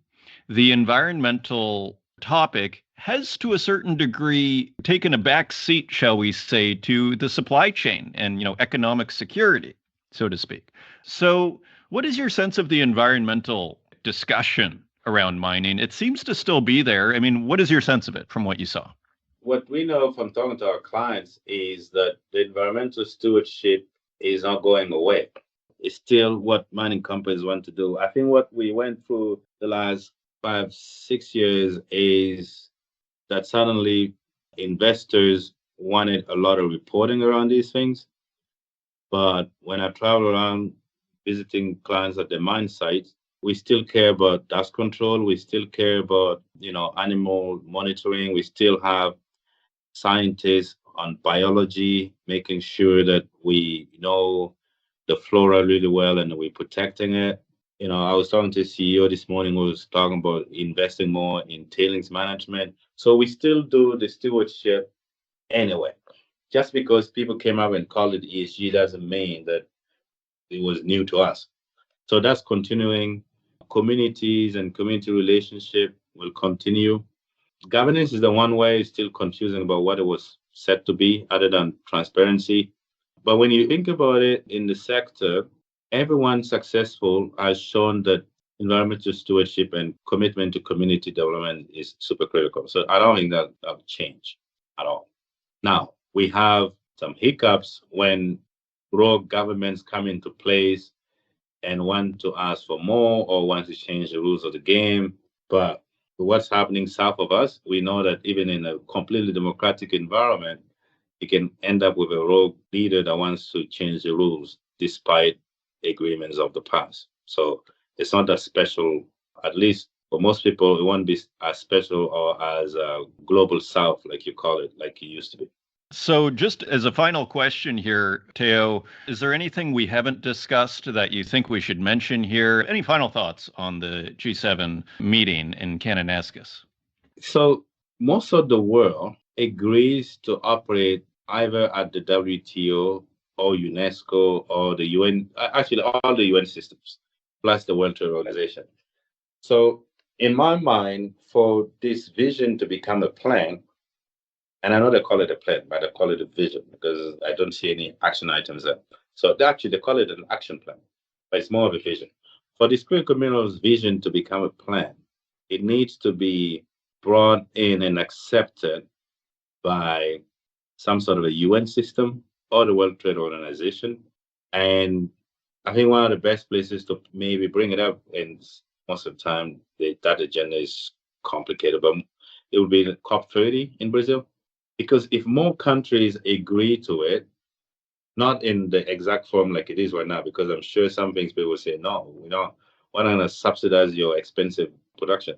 S1: the environmental topic has to a certain degree taken a back seat, shall we say, to the supply chain and, economic security, so to speak. So what is your sense of the environmental discussion around mining? It seems to still be there. I mean, what is your sense of it from what you saw?
S3: What we know from talking to our clients is that the environmental stewardship is not going away. It's still what mining companies want to do. I think what we went through the last 5-6 years is that suddenly investors wanted a lot of reporting around these things. But when I travel around visiting clients at the mine sites, we still care about dust control. We still care about, animal monitoring. We still have scientists on biology, making sure that we know the flora really well and we're protecting it. I was talking to the CEO this morning who was talking about investing more in tailings management. So we still do the stewardship anyway. Just because people came up and called it ESG doesn't mean that it was new to us. So that's continuing. Communities and community relationship will continue. Governance is the one way it's still confusing about what it was set to be, other than transparency. But when you think about it in the sector, everyone successful has shown that environmental stewardship and commitment to community development is super critical. So I don't think that will change at all. Now, we have some hiccups when rogue governments come into place and want to ask for more or want to change the rules of the game. But what's happening south of us, we know that even in a completely democratic environment, you can end up with a rogue leader that wants to change the rules despite agreements of the past. So it's not that special, at least for most people, it won't be as special or as a global south, like you call it, like it used to be.
S1: So just as a final question here, Theo, is there anything we haven't discussed that you think we should mention here? Any final thoughts on the G7 meeting in Kananaskis?
S3: So most of the world agrees to operate either at the WTO or UNESCO or the UN, actually all the UN systems, plus the World Trade Organization. So in my mind, for this vision to become a plan, and I know they call it a plan, but I call it a vision because I don't see any action items there. So they call it an action plan, but it's more of a vision. For this critical minerals vision to become a plan, it needs to be brought in and accepted by some sort of a UN system or the World Trade Organization. And I think one of the best places to maybe bring it up, and most of the time that agenda is complicated, but it would be COP30 in Brazil. Because if more countries agree to it, not in the exact form like it is right now, because I'm sure some things people will say, no, we're not going to subsidize your expensive production,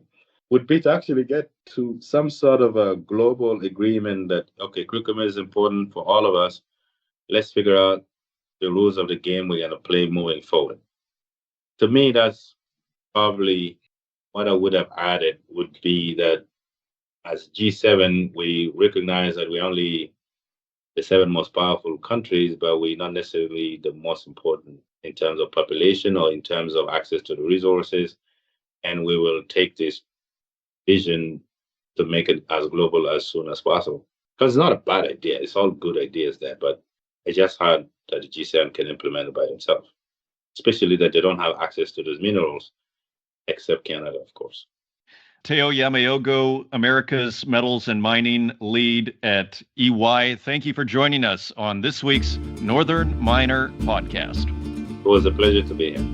S3: would be to actually get to some sort of a global agreement that, okay, critical minerals is important for all of us. Let's figure out the rules of the game we're going to play moving forward. To me, that's probably what I would have added would be that as G7, we recognize that we're only the 7 most powerful countries, but we're not necessarily the most important in terms of population or in terms of access to the resources. And we will take this vision to make it as global as soon as possible. Because it's not a bad idea. It's all good ideas there, but it's just hard that the G7 can implement it by themselves, especially that they don't have access to those minerals, except Canada, of course.
S1: Theo Yameogo, America's Metals and Mining Lead at EY. Thank you for joining us on this week's Northern Miner Podcast.
S3: It was a pleasure to be here.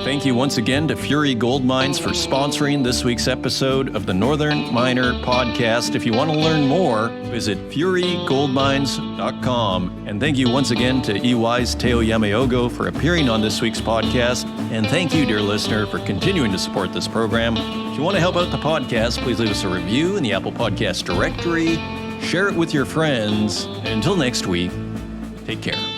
S1: Thank you once again to Fury Gold Mines for sponsoring this week's episode of the Northern Miner Podcast. If you want to learn more, visit furygoldmines.com. And thank you once again to EY's Theo Yameogo for appearing on this week's podcast. And thank you, dear listener, for continuing to support this program. If you want to help out the podcast, please leave us a review in the Apple Podcast directory. Share it with your friends. And until next week, take care.